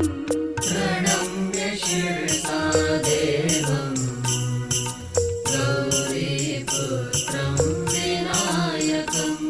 प्रणम्य शिरसा देवं गौरीपुत्रं विनायकम्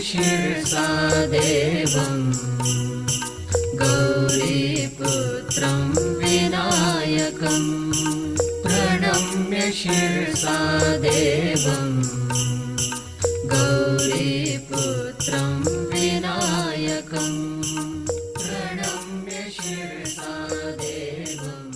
शिरसा देवं गौरीपुत्रं विनायकं प्रणम्य शिरसा देवं गौरीपुत्रं विनायकं प्रणम्य शिरसा देवं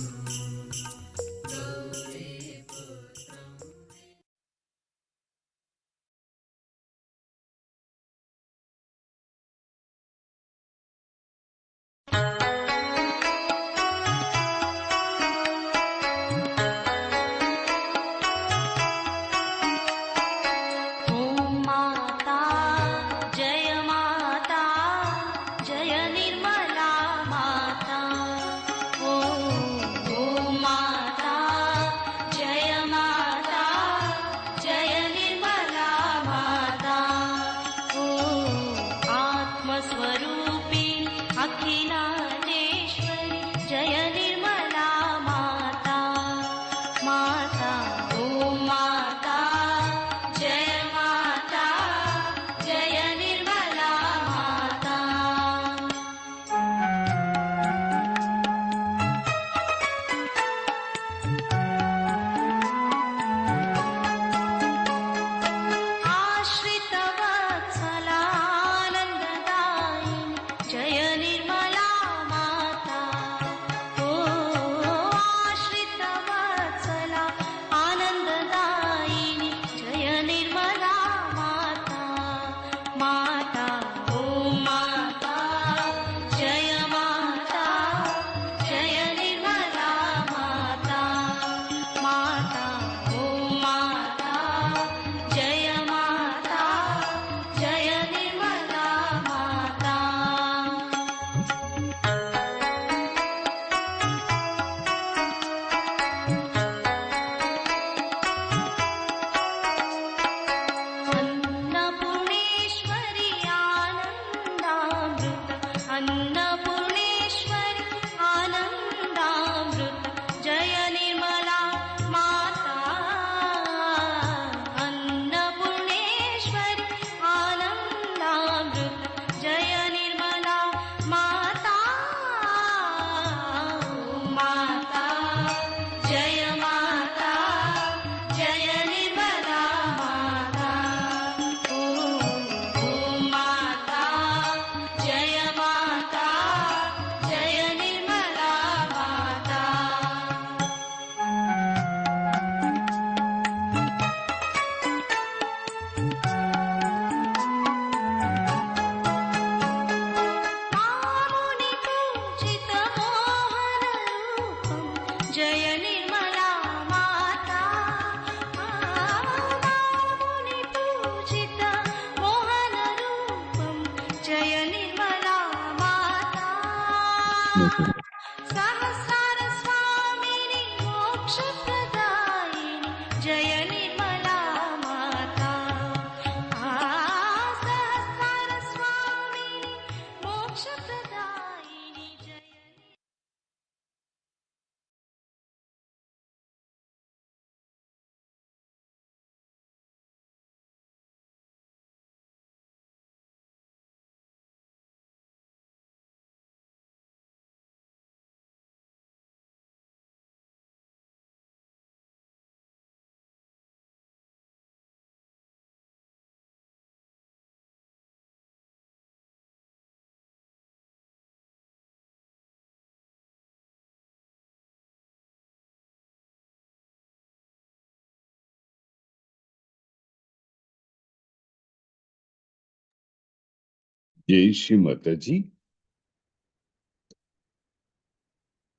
జై శ్రీ మాతాజీ.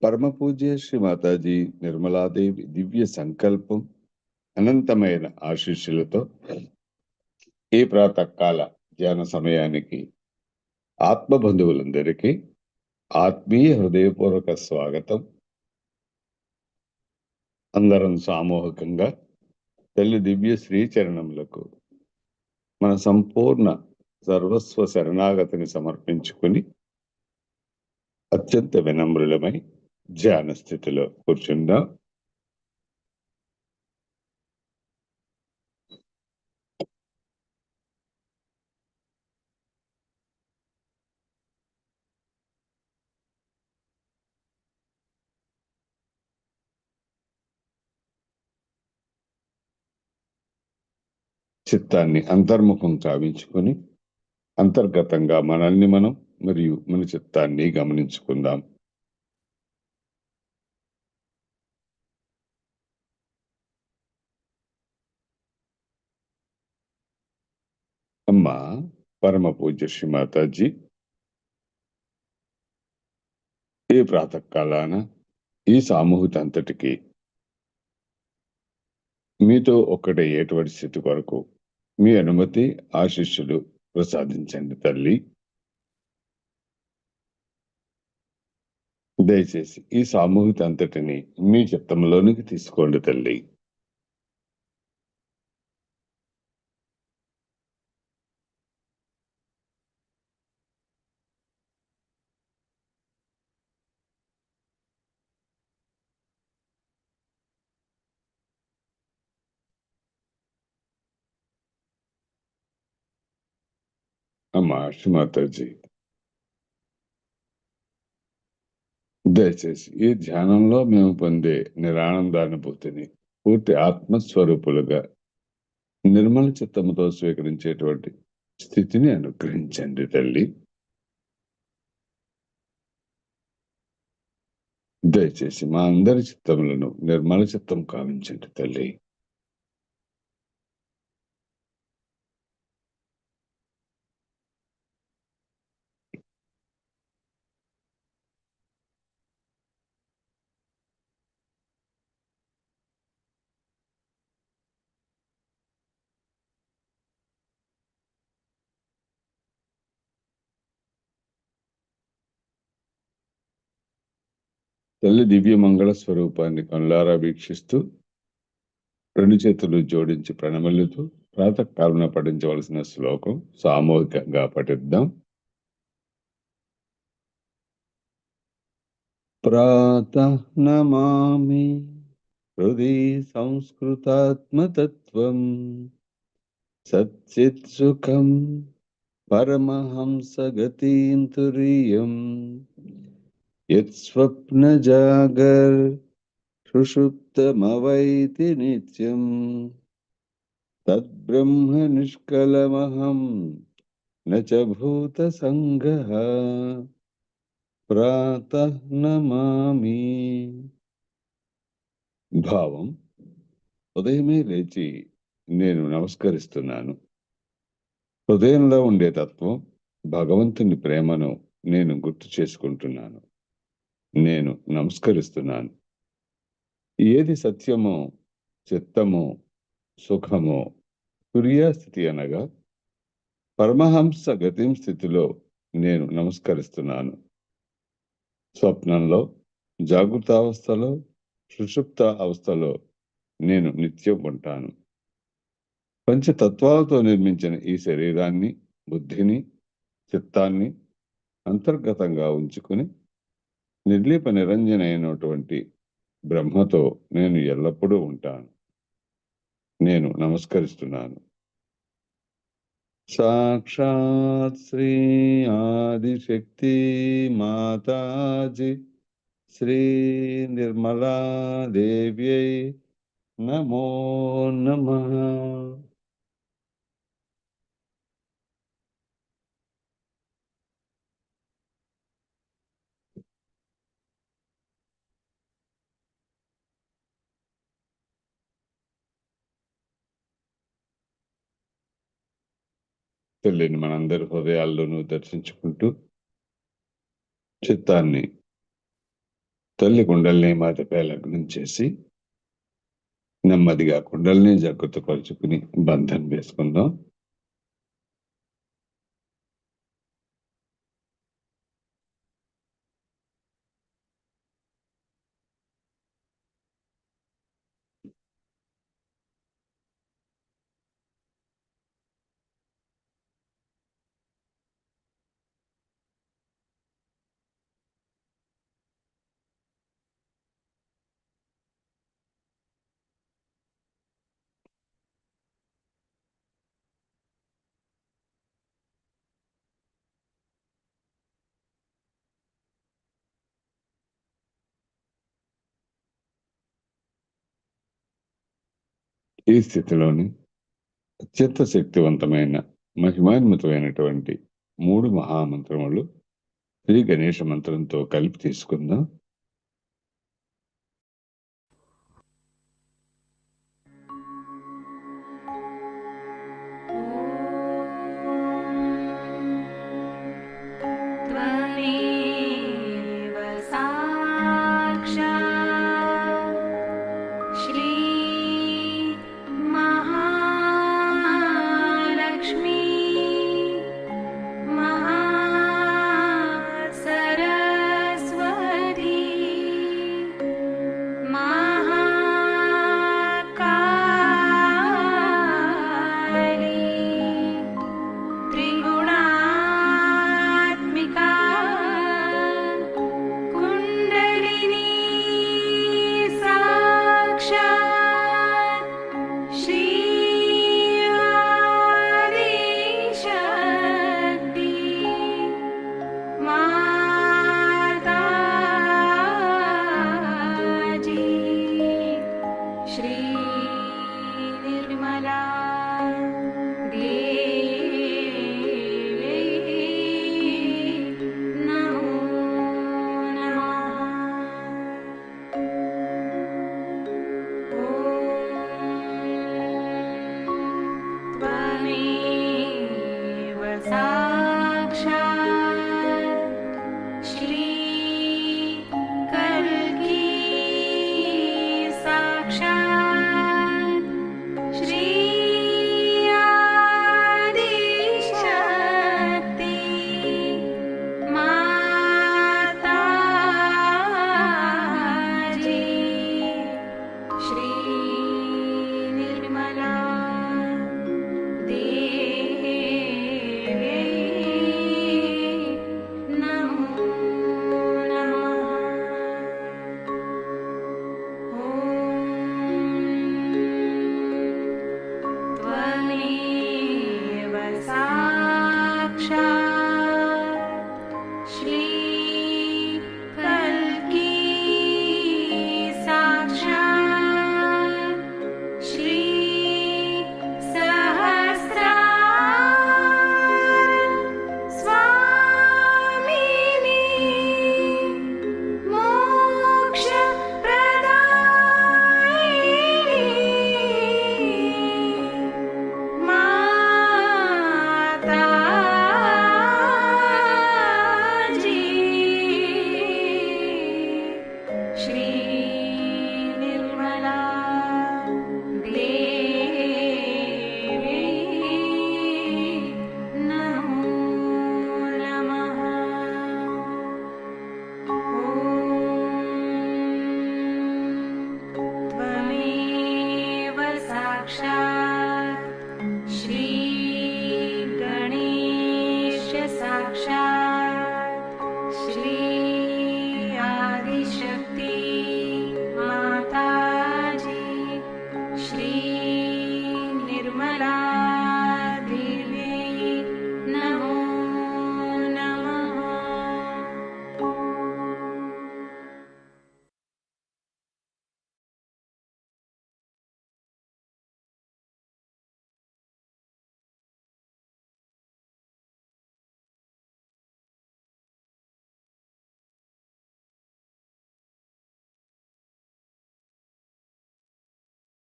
పరమ పూజ్య శ్రీ మాతాజీ నిర్మలాదేవి దివ్య సంకల్పం, అనంతమైన ఆశీస్సులతో ఈ ప్రాతకాల ధ్యాన సమయానికి ఆత్మబంధువులందరికీ ఆత్మీయ హృదయపూర్వక స్వాగతం. అందరం సామూహికంగా తల్లి దివ్య శ్రీచరణములకు మన సంపూర్ణ సర్వస్వ శరణాగతిని సమర్పించుకుని అత్యంత వినమ్రులమై ధ్యాన స్థితిలో కూర్చుందాం. చిత్తాన్ని అంతర్ముఖం కావించుకొని అంతర్గతంగా మనల్ని మనం మరియు మన చిత్తాన్ని గమనించుకుందాం. అమ్మా పరమ పూజ్య శ్రీ మాతాజీ, ఈ ప్రాతకాలాన ఈ సామూహిక అంతటికి మీతో ఒక్కటయ్యేటువంటి స్థితి కొరకు మీ అనుమతి ఆశీస్సులు ప్రసాదించండి తల్లి. దయచేసి ఈ సామూహిక అంతటిని మీ చిత్తంలోనికి తీసుకోండి తల్లి. అమ్మా శ్రీ మాతాజీ, దయచేసి ఈ ధ్యానంలో మేము పొందే నిరానందానుభూతిని పూర్తి ఆత్మస్వరూపులుగా నిర్మల చిత్తముతో స్వీకరించేటువంటి స్థితిని అనుగ్రహించండి తల్లి. దయచేసి మా అందరి చిత్తములను నిర్మల చిత్తం కావించండి తల్లి. తల్లి దివ్య మంగళ స్వరూపాన్ని కనులారా వీక్షిస్తూ రెండు చేతులు జోడించి ప్రణమిల్లుతూ ప్రాతకాలంలో పఠించవలసిన శ్లోకం సామూహికంగా పఠిద్దాం. ప్రాతః నమామి హృది సంస్కృతాత్మతత్వం సచ్చిత్ సుఖం పరమహంసగతిం తురీయం యత్స్వప్న జాగర్ సుషుప్తమవైతి నిత్యం తద్బ్రహ్మ నిష్కలమహం నచ భూత సంగః ప్రాతః నమామి. భావం: ఉదయమే లేచి నేను నమస్కరిస్తున్నాను. హృదయంలో ఉండే తత్వం భగవంతుని ప్రేమను నేను గుర్తు చేసుకుంటున్నాను. నేను నమస్కరిస్తున్నాను. ఏది సత్యమో, చిత్తమో, సుఖమో, తుర్యాస్థితి అనగా పరమహంస గతిం స్థితిలో నేను నమస్కరిస్తున్నాను. స్వప్నంలో, జాగృతావస్థలో, సుషుప్త అవస్థలో నేను నిత్యం ఉంటాను. పంచతత్వాలతో నిర్మించిన ఈ శరీరాన్ని, బుద్ధిని, చిత్తాన్ని అంతర్గతంగా ఉంచుకుని నిర్లీప నిరంజనైనటువంటి బ్రహ్మతో నేను ఎల్లప్పుడూ ఉంటాను. నేను నమస్కరిస్తున్నాను. సాక్షాత్ శ్రీ ఆదిశక్తి మాతాజీ శ్రీ నిర్మలా దేవ్యై నమో నమః. తల్లిని మనందరి హృదయాల్లోనూ దర్శించుకుంటూ చిత్తాన్ని తల్లి కుండల్ని మాతపై లగ్నం చేసి నెమ్మదిగా కుండల్ని జాగ్రత్తపరుచుకుని బంధం వేసుకుందాం. ఈ స్థితిలోని అత్యంత శక్తివంతమైన మహిమాన్వితమైనటువంటి 3 మహామంత్రములు శ్రీ గణేష మంత్రంతో కలిపి తీసుకుందాం.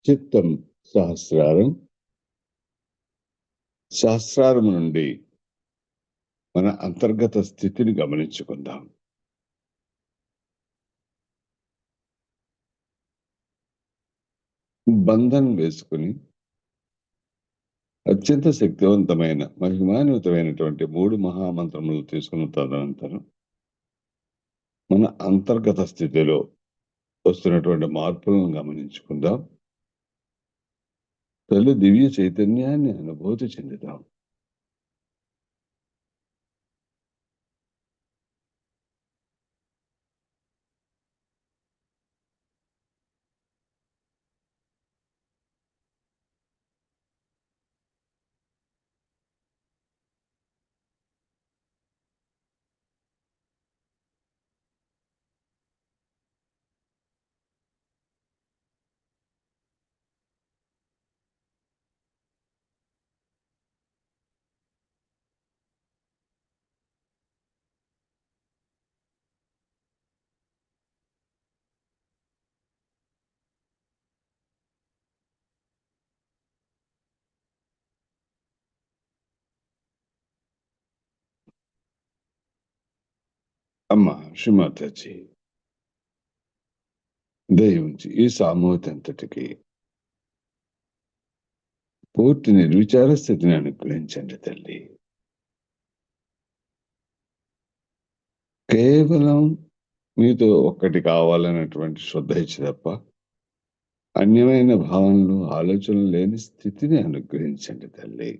చిత్తం సహస్రారం సహస్రారము నుండి మన అంతర్గత స్థితిని గమనించుకుందాం. బంధం వేసుకుని అత్యంత శక్తివంతమైన మహిమాన్వితమైనటువంటి 3 మహామంత్రములు తీసుకున్న తదనంతరం మన అంతర్గత స్థితిలో వస్తున్నటువంటి మార్పులను గమనించుకుందాం. తల్లి దివ్య చైతన్యాన్ని అనుభూతి చెందుదాం. అమ్మ శ్రీమాతాజీ దయించి ఈ సామూహిక అంతటికి పూర్తి నిర్విచార స్థితిని అనుగ్రహించండి తల్లి. కేవలం మీతో ఒక్కటి కావాలన్నటువంటి శ్రద్ధ ఇచ్చి తప్ప అన్యమైన భావనలు ఆలోచనలు లేని స్థితిని అనుగ్రహించండి తల్లి.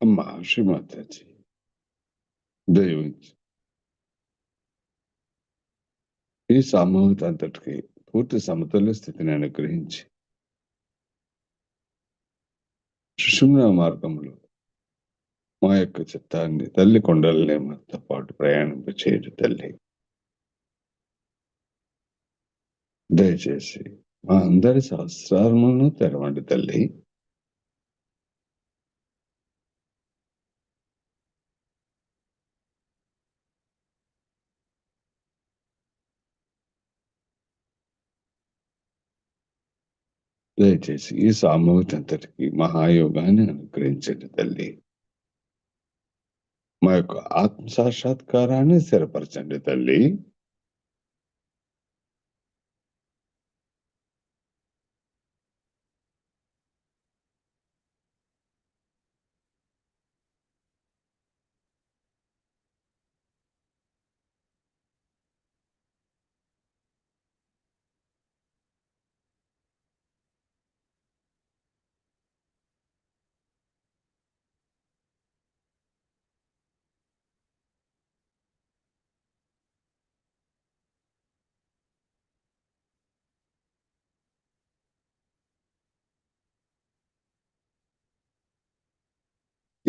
అమ్మ శ్రీమాతాజీ దయించి ఈ సామూహిక అంతటికి పూర్తి సమతుల్య స్థితిని అనుగ్రహించి సుషుమ్న మార్గంలో మా యొక్క చిత్తాన్ని తల్లి కొండలనే మాతో పాటు ప్రయాణింపచేయడు తల్లి. దయచేసి మా అందరి సహస్రారములను తెరవండి తల్లి. దయచేసి ఈ సామూహిక అంతటికి మహాయోగాన్ని అనుగ్రహించండి తల్లి. మా యొక్క ఆత్మ సాక్షాత్కారాన్ని స్థిరపరచండి తల్లి.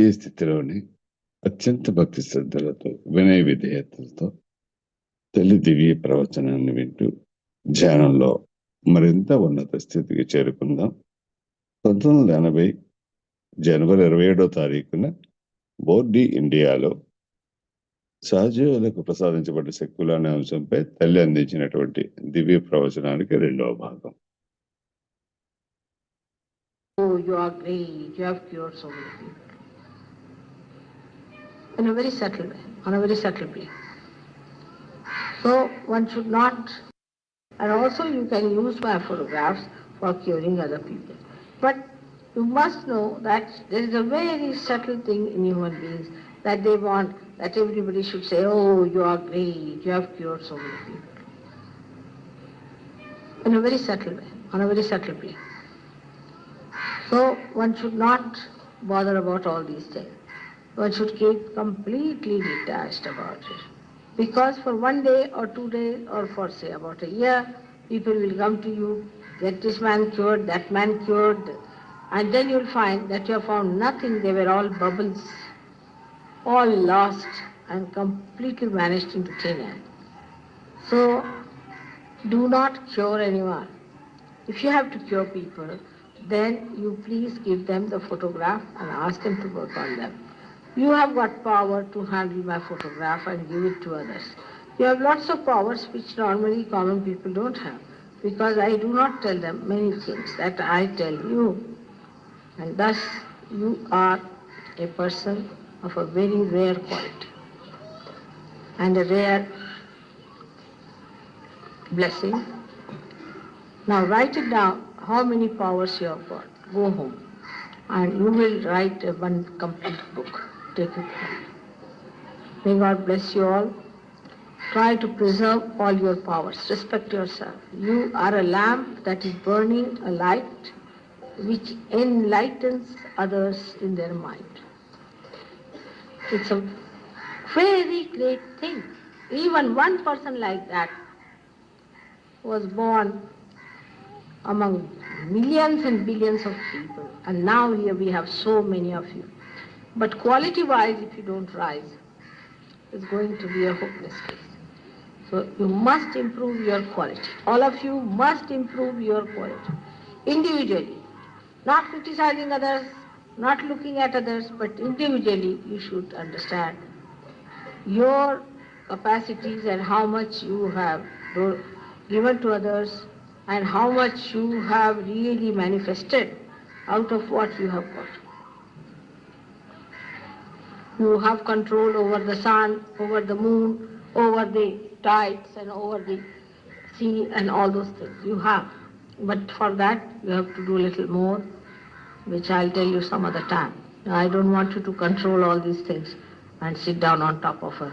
ఈ స్థితిలోని అత్యంత భక్తి శ్రద్ధలతో వినయ విధేయతలతో తల్లి దివ్య ప్రవచనాన్ని వింటూ ధ్యానంలో మరింత ఉన్నత స్థితికి చేరుకుందాం. 1980 జనవరి 27వ తారీఖున బోర్డి ఇండియాలో సహజలకు ప్రసాదించబడ్డ శక్తులు అనే అంశంపై తల్లి అందించినటువంటి దివ్య ప్రవచనానికి 2వ భాగం. Oh, you are great, you have cured so many people. In a very subtle way, on a very subtle plane. So one should not, and also you can use my photographs for curing other people. But you must know that there is a very subtle thing in human beings that they want, that everybody should say, oh, you are great, you have cured so many people. In a very subtle way, on a very subtle plane. So one should not bother about all these things. One should keep completely detached about it. Because for 1 day or 2 days or for say about a year, people will come to you, get this man cured, that man cured, and then you'll find that you have found nothing, they were all bubbles, all lost and completely vanished into thin air. So do not cure anyone. If you have to cure people, then you please give them the photograph and ask them to work on them. You have got power to handle my photograph and give it to others. You have lots of powers which normally common people don't have, because I do not tell them many things that I tell you. And thus you are a person of a very rare quality and a rare blessing. Now write it down how many powers you have got. Go home and you will write one complete book. Take it home. May God bless you all. Try to preserve all your powers. Respect yourself. You are a lamp that is burning a light which enlightens others in their mind. It's a very great thing. Even one person like that was born among millions and billions of people, and now here we have so many of you. But quality-wise, if you don't rise, it's going to be a hopeless case. So you must improve your quality. All of you must improve your quality individually, not criticizing others, not looking at others, but individually you should understand your capacities and how much you have given to others and how much you have really manifested out of what you have got. You have control over the sun, over the moon, over the tides and over the sea and all those things. You have. But for that you have to do a little more, which I'll tell you some other time. I don't want you to control all these things and sit down on top of a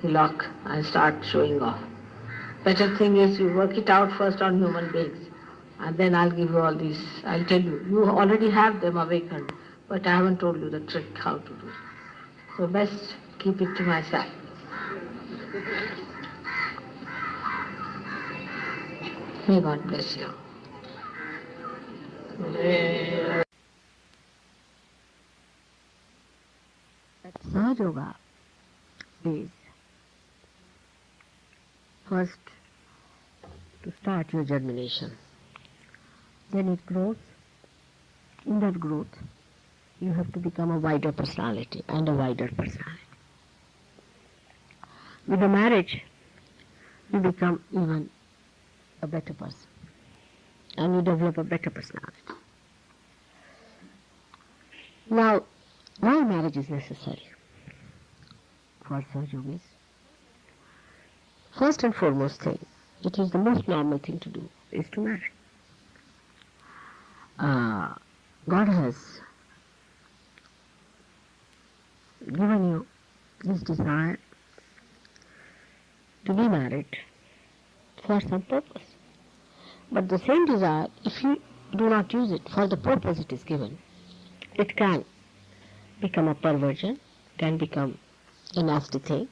hillock and start showing off. Better thing is you work it out first on human beings, and then I'll give you all these. I'll tell you. You already have them awakened, but I haven't told you the trick how to do it. So best keep it to myself. May God bless you. Sahaja is first to start your germination. Then it grows. In that growth, you have to become a wider personality and a wider personality. With the marriage, you become even a better person and you develop a better personality. Now, why marriage is necessary for Yogis? First and foremost thing, it is the most normal thing to do, is to marry. God has given you this desire to be married for some purpose. But the same desire, if you do not use it for the purpose it is given, it can become a perversion, can become a nasty thing,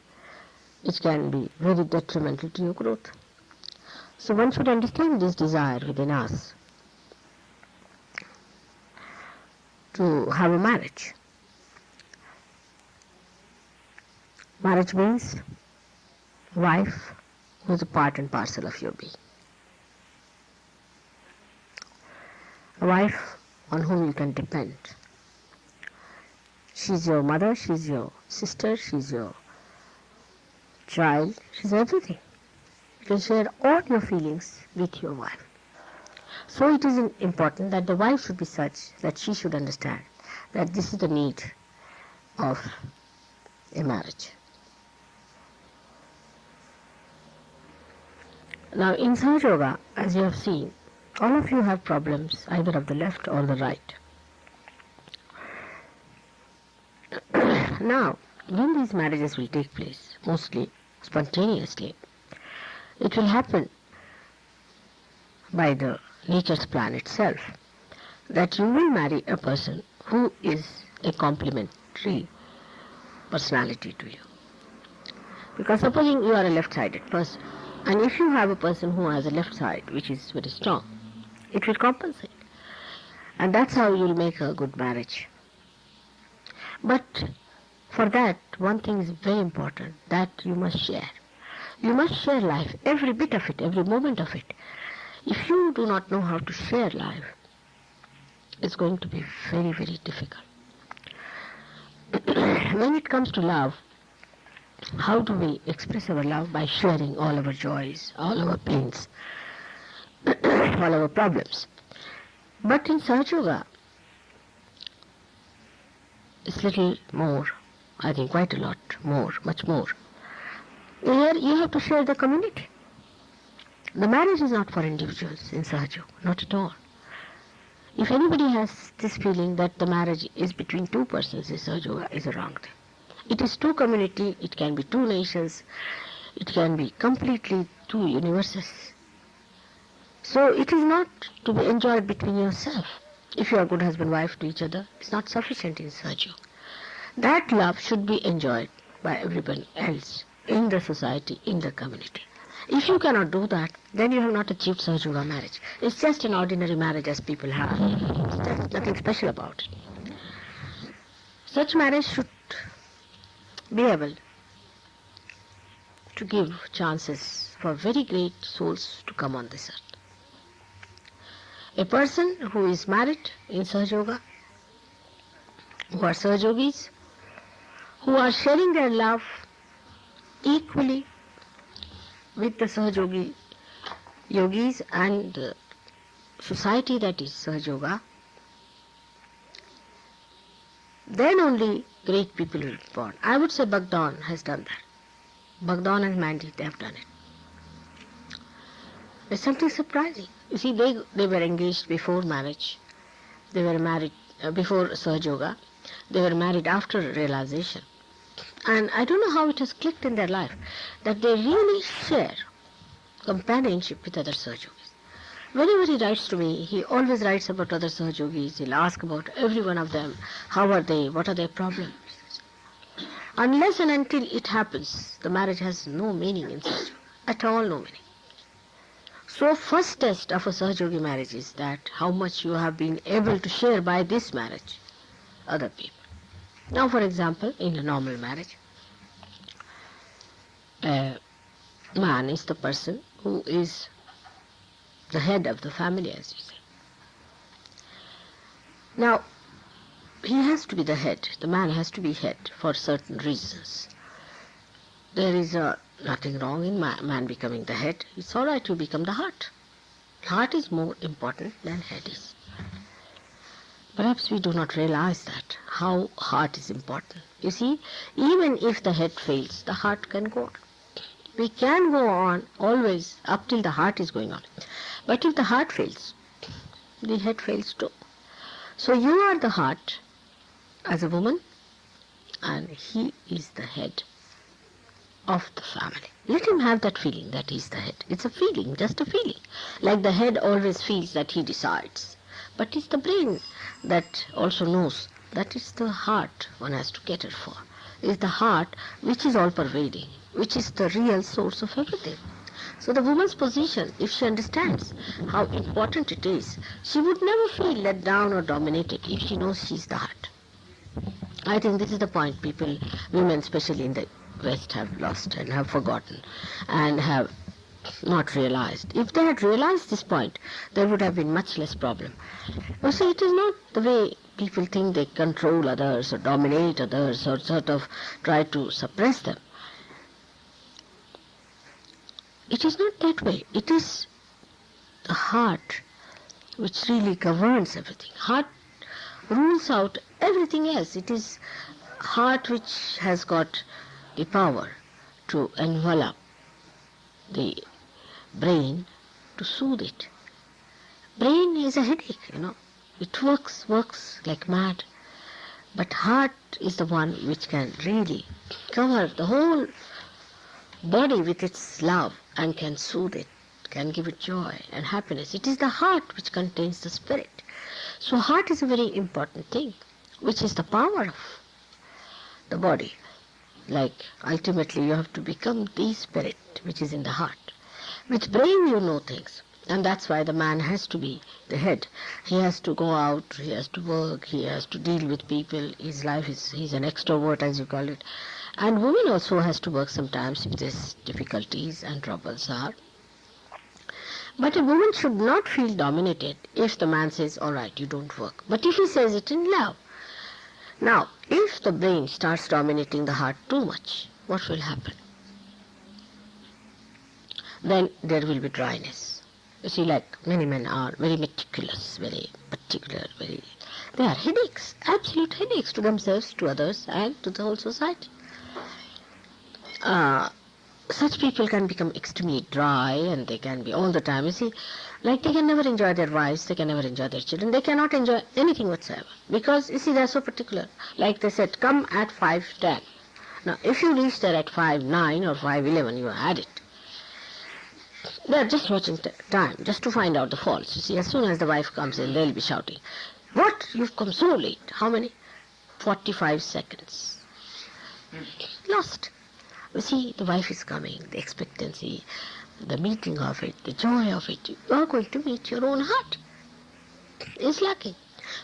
which can be very detrimental to your growth. So one should understand this desire within us to have a marriage. Marriage means wife who is a part and parcel of your being. A wife on whom you can depend. She's your mother, she's your sister, she's your child, she's everything. You can share all your feelings with your wife. So it is important that the wife should be such that she should understand that this is the need of a marriage. Now in Sahaja Yoga, as you have seen, all of you have problems either of the left or the right. Now, when these marriages will take place, mostly spontaneously, it will happen by the nature's plan itself, that you will marry a person who is a complementary personality to you. Because supposing you are a left-sided person, and if you have a person who has a left side which is very strong, it will compensate. And that's how you'll make a good marriage. But for that, one thing is very important, that you must share. You must share life, every bit of it, every moment of it. If you do not know how to share life, it's going to be very, very difficult. When it comes to love, how do we express our love? By sharing all our joys, all our pains, all our problems. But in Sahaja Yoga, it's little more, I think quite a lot more, much more. Here you have to share the community. The marriage is not for individuals in Sahaja Yoga, not at all. If anybody has this feeling that the marriage is between two persons in Sahaja Yoga, is a wrong thing. It is two community, it can be two nations, it can be completely two universes. So it is not to be enjoyed between yourself. If you are good husband-wife to each other, it's not sufficient in Sahaja Yoga. That love should be enjoyed by everyone else in the society, in the community. If you cannot do that, then you have not achieved Sahaja Yoga marriage. It's just an ordinary marriage as people have. There's nothing special about it. Such marriage should be able to give chances for very great souls to come on this earth. A person who is married in Sahaja Yoga, who are Sahaja Yogis, who are sharing their love equally with the Sahaja Yogi Yogis and the society that is Sahaja Yoga, then only great people will be born. I would say Bhagwan has done that. Bhagwan and Mandy, they have done it. There's something surprising. You see, they were engaged before marriage. They were married before Sahaja Yoga. They were married after realization. And I don't know how it has clicked in their life that they really share companionship with other Sahaja Yogis. Whenever he writes to me, he always writes about other Sahaja Yogis. He'll ask about every one of them. How are they? What are their problems? Unless and until it happens, the marriage has no meaning in Sahaja Yoga. At all no meaning. So first test of a Sahaja Yogi marriage is that how much you have been able to share by this marriage other people. Now, for example, in a normal marriage, a man is the person who is the head of the family, as you say. Now, he has to be the head. The man has to be head for certain reasons. There is nothing wrong in man becoming the head. It's all right to become the heart. Heart is more important than head is. Perhaps we do not realize that, how heart is important. You see, even if the head fails, the heart can go on. We can go on always up till the heart is going on. But if the heart fails, the head fails too. So you are the heart as a woman, and he is the head of the family. Let him have that feeling that he is the head. It's a feeling, just a feeling. Like the head always feels that he decides. But it's the brain that also knows that it's the heart one has to cater for. It's the heart which is all pervading, which is the real source of everything. So the woman's position, if she understands how important it is, she would never feel let down or dominated if she knows she's the heart. I think this is the point people, women especially in the West, have lost and have forgotten and have not realized. If they had realized this point, there would have been much less problem. You see, it is not the way people think they control others or dominate others or sort of try to suppress them. It is not that way. It is the heart which really governs everything. Heart rules out everything else. It is heart which has got the power to envelop the brain to soothe it. Brain is a headache, It works like mad. But heart is the one which can really cover the whole body with its love and can soothe it, can give it joy and happiness. It is the heart which contains the spirit. So heart is a very important thing, which is the power of the body. Like, ultimately you have to become the spirit which is in the heart. With brain you know things. And that's why the man has to be the head. He has to go out, he has to work, he has to deal with people. His life is, he's an extrovert as you call it. And woman also has to work sometimes if there's difficulties and troubles are. But a woman should not feel dominated if the man says, all right, you don't work. But if he says it in love. Now, if the brain starts dominating the heart too much, what will happen? Then there will be dryness. You see, like many men are very meticulous, very particular, they are headaches, absolute headaches to themselves, to others, and to the whole society. Such people can become extremely dry, and they can be all the time, you see, like they can never enjoy their wives, they can never enjoy their children, they cannot enjoy anything whatsoever. Because, you see, they are so particular. Like they said, come at 5:10. Now, if you reach there at 5:09 or 5:11, you had it. They are just watching time, just to find out the faults. You see, as soon as the wife comes in, they'll be shouting, what? You've come so late. How many? 45 seconds. Lost. You see, the wife is coming, the expectancy, the meeting of it, the joy of it. You are going to meet your own heart. It's lacking.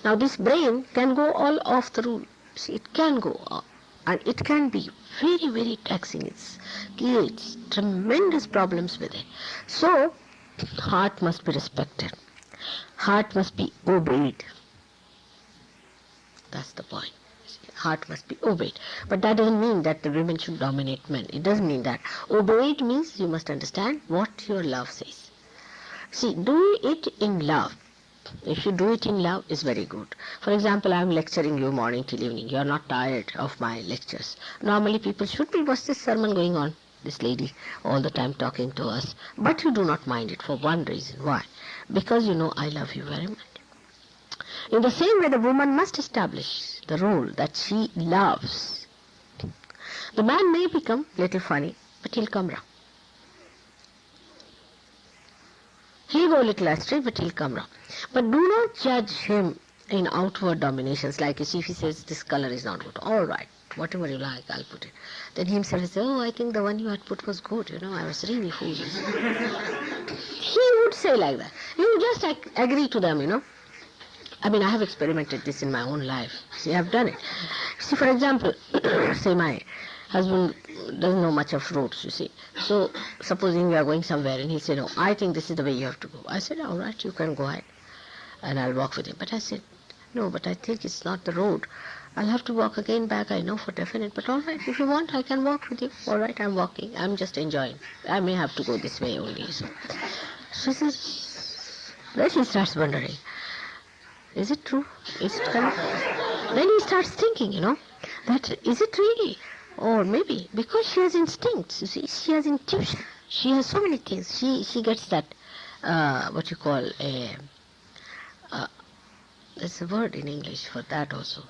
Now, this brain can go all off the rule. See, it can go off. And it can be very, very taxing. It creates tremendous problems with it. So, heart must be respected. Heart must be obeyed. That's the point. Heart must be obeyed. But that doesn't mean that the women should dominate men. It doesn't mean that. Obeyed means you must understand what your love says. See, do it in love. If you do it in love, it's very good. For example, I am lecturing you morning till evening. You are not tired of my lectures. Normally people should be, what's this sermon going on? This lady all the time talking to us. But you do not mind it for one reason. Why? Because you know I love you very much. In the same way, the woman must establish the role that she loves. The man may become a little funny, but he'll come round. He'll go a little astray, but he'll come round. But do not judge him in outward dominations, like you see, if he says this color is not good, all right, whatever you like, I'll put it. Then he himself will say, oh, I think the one you had put was good, I was really foolish. He would say like that. You just agree to them, I mean, I have experimented this in my own life. See, I've done it. See, for example, say my husband doesn't know much of roads, you see. So, supposing we are going somewhere and he said, no, I think this is the way you have to go. I said, all right, you can go ahead. And I'll walk with him. But I said, no, but I think it's not the road. I'll have to walk again back, I know for definite. But all right, if you want, I can walk with you. All right, I'm walking. I'm just enjoying. I may have to go this way only. So she says, then he starts wondering, is it true? Is it correct? Then he starts thinking, that is it really? Or maybe because she has instincts, you see, she has intuition. She has so many things. She gets that, what you call there's a word in English for that also.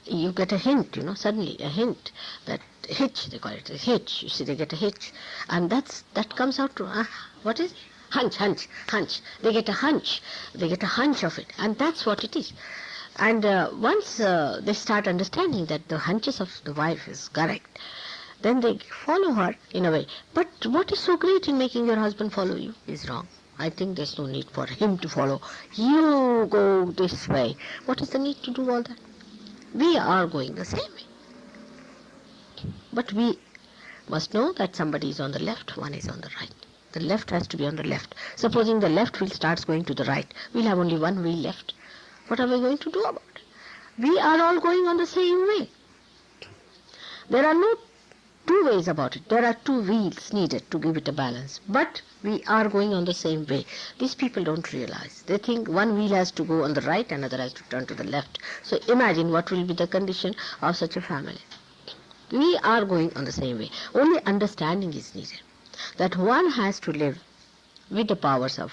You get a hint, suddenly a hint, that hitch, they call it a hitch. You see, they get a hitch. And that comes out to, what is it? Hunch. They get a hunch. They get a hunch of it. And that's what it is. And once they start understanding that the hunches of the wife is correct, then they follow her in a way. But what is so great in making your husband follow you is wrong. I think there's no need for him to follow. You go this way. What is the need to do all that? We are going the same way. But we must know that somebody is on the left, one is on the right. The left has to be on the left. Supposing the left wheel starts going to the right, we'll have only one wheel left. What are we going to do about it? We are all going on the same way. There are no two ways about it. There are two wheels needed to give it a balance. But we are going on the same way. These people don't realize. They think one wheel has to go on the right, another has to turn to the left. So imagine what will be the condition of such a family. We are going on the same way. Only understanding is needed. That one has to live with the powers of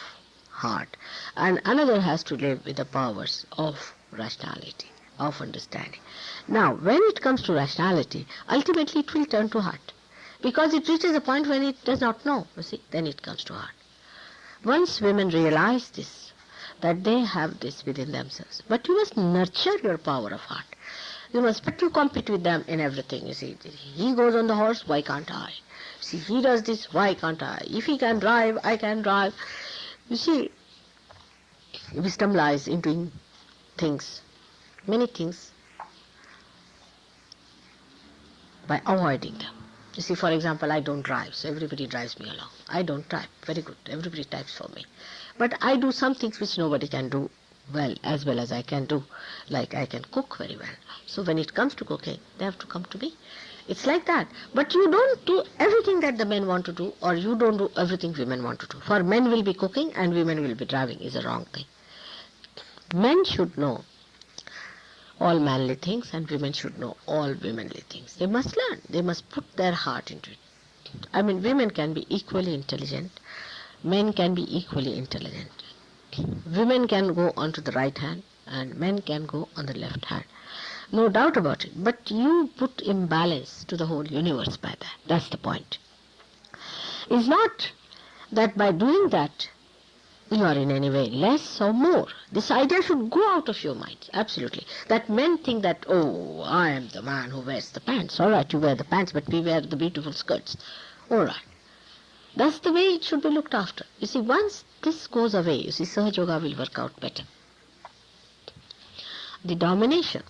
heart and another has to live with the powers of rationality, of understanding. Now, when it comes to rationality, ultimately it will turn to heart. Because it reaches a point when it does not know, you see, then it comes to heart. Once women realize this, that they have this within themselves, but you must nurture your power of heart. You must try to compete with them in everything. You see, he goes on the horse, why can't I? See, he does this, why can't I? If he can drive, I can drive. You see, wisdom lies in doing things, many things, by avoiding them. You see, for example, I don't drive, so everybody drives me along. I don't type, very good, everybody types for me. But I do some things which nobody can do well as I can do, like I can cook very well. So when it comes to cooking, they have to come to me. It's like that. But you don't do everything that the men want to do, or you don't do everything women want to do. For men will be cooking and women will be driving is a wrong thing. Men should know all manly things and women should know all womanly things. They must learn. They must put their heart into it. I mean, women can be equally intelligent. Men can be equally intelligent. Women can go onto the right hand and men can go on the left hand. No doubt about it. But you put imbalance to the whole universe by that. That's the point. It's not that by doing that you are in any way less or more. This idea should go out of your mind, absolutely. That men think that, oh, I am the man who wears the pants. All right, you wear the pants, but we wear the beautiful skirts. All right. That's the way it should be looked after. You see, once this goes away, you see, Sahaja Yoga will work out better. The domination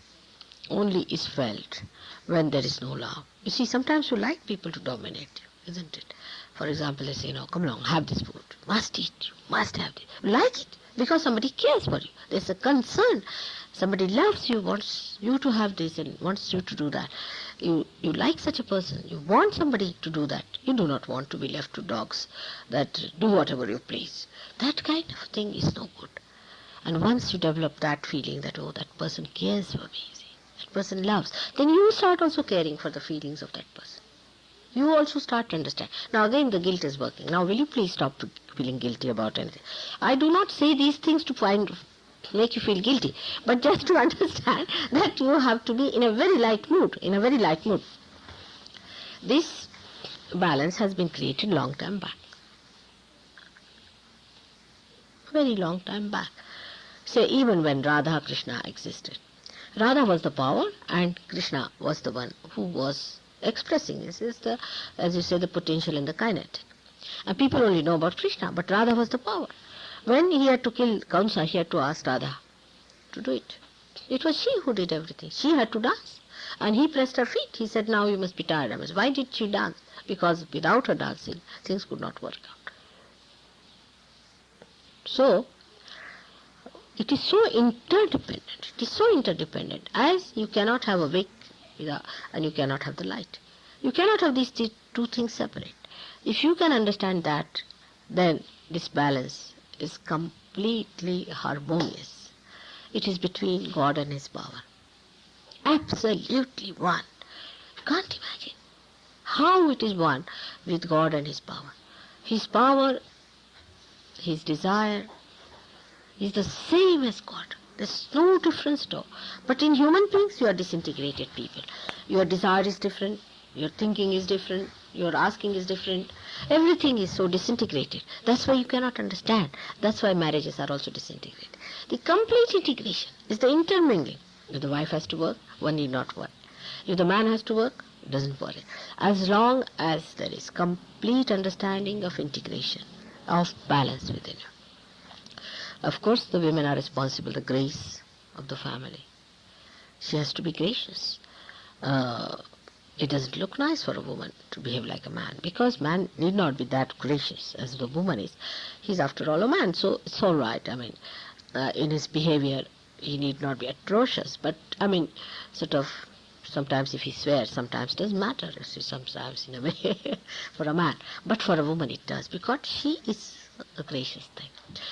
only is felt when there is no love. You see, sometimes you like people to dominate you, isn't it? For example, they say, come along, have this food. Must eat, you must have this. You like it because somebody cares for you. There's a concern. Somebody loves you, wants you to have this and wants you to do that. You like such a person. You want somebody to do that. You do not want to be left to dogs that do whatever you please. That kind of thing is no good. And once you develop that feeling that, oh, that person cares for me, see, that person loves, then you start also caring for the feelings of that person. You also start to understand. Now again the guilt is working. Now will you please stop feeling guilty about anything? I do not say these things to make you feel guilty, but just to understand that you have to be in a very light mood, This balance has been created long time back. Very long time back. Say even when Radha Krishna existed. Radha was the power and Krishna was the one who was expressing. This is the, as you say, the potential and the kinetic. And people only know about Krishna, but Radha was the power. When he had to kill Kamsa, he had to ask Radha to do it. It was she who did everything. She had to dance. And he pressed her feet. He said, now you must be tired. Why did she dance? Because without her dancing, things could not work out. So, it is so interdependent. It is so interdependent. As you cannot have a wick and you cannot have the light. You cannot have these two things separate. If you can understand that, then this balance is completely harmonious. It is between God and His power. Absolutely one. You can't imagine how it is one with God and His power. His power, His desire is the same as God. There's no difference at all. But in human beings, you are disintegrated people. Your desire is different, your thinking is different, your asking is different. Everything is so disintegrated. That's why you cannot understand. That's why marriages are also disintegrated. The complete integration is the intermingling. If the wife has to work, one need not work. If the man has to work, it doesn't worry. As long as there is complete understanding of integration, of balance within you. Of course, the women are responsible, the grace of the family. She has to be gracious. It doesn't look nice for a woman to behave like a man, because man need not be that gracious as the woman is. He's after all a man, so it's all right. I mean, in his behavior, he need not be atrocious, but I mean, sort of, sometimes if he swears, sometimes it doesn't matter. Sometimes in a way for a man, but for a woman it does, because she is a gracious thing.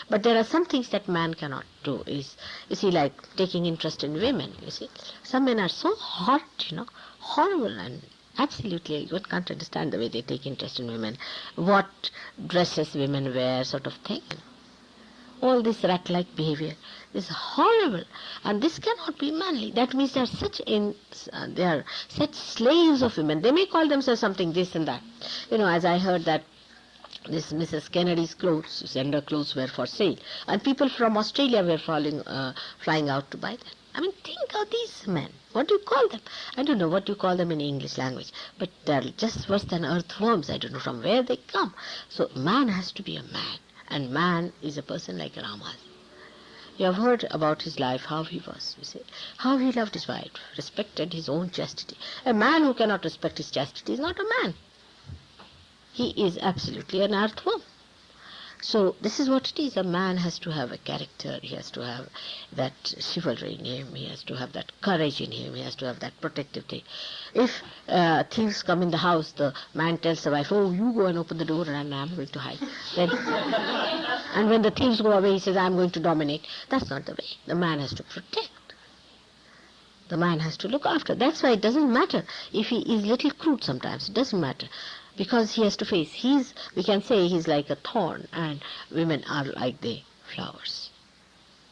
But there are some things that man cannot do. Is, you see, like taking interest in women. You see, some men are so hot, horrible, and absolutely one can't understand the way they take interest in women. What dresses women wear, sort of thing. All this rat-like behavior is horrible, and this cannot be manly. That means they are such slaves of women. They may call themselves something this and that. As I heard that this Mrs. Kennedy's clothes, underclothes were for sale, and people from Australia were flying out to buy them. I mean, think of these men. What do you call them? I don't know what you call them in English language, but they're just worse than earthworms. I don't know from where they come. So man has to be a man, and man is a person like Rama. You have heard about his life, how he was, you see, how he loved his wife, respected his own chastity. A man who cannot respect his chastity is not a man. He is absolutely an earthworm. So this is what it is. A man has to have a character. He has to have that chivalry in him. He has to have that courage in him. He has to have that protective thing. If thieves come in the house, the man tells the wife, "Oh, you go and open the door and I'm going to hide." Then, and when the thieves go away, he says, "I'm going to dominate." That's not the way. The man has to protect. The man has to look after. That's why it doesn't matter if he is little crude sometimes. It doesn't matter. Because he has to face, we can say he's like a thorn and women are like the flowers.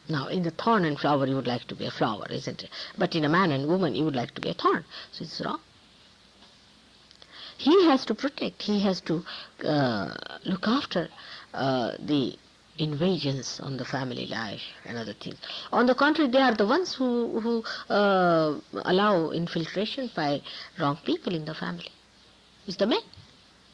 Now in the thorn and flower you would like to be a flower, isn't it? But in a man and woman you would like to be a thorn. So it's wrong. He has to protect, he has to look after the invasions on the family life and other things. On the contrary, they are the ones who allow infiltration by wrong people in the family. It's the men.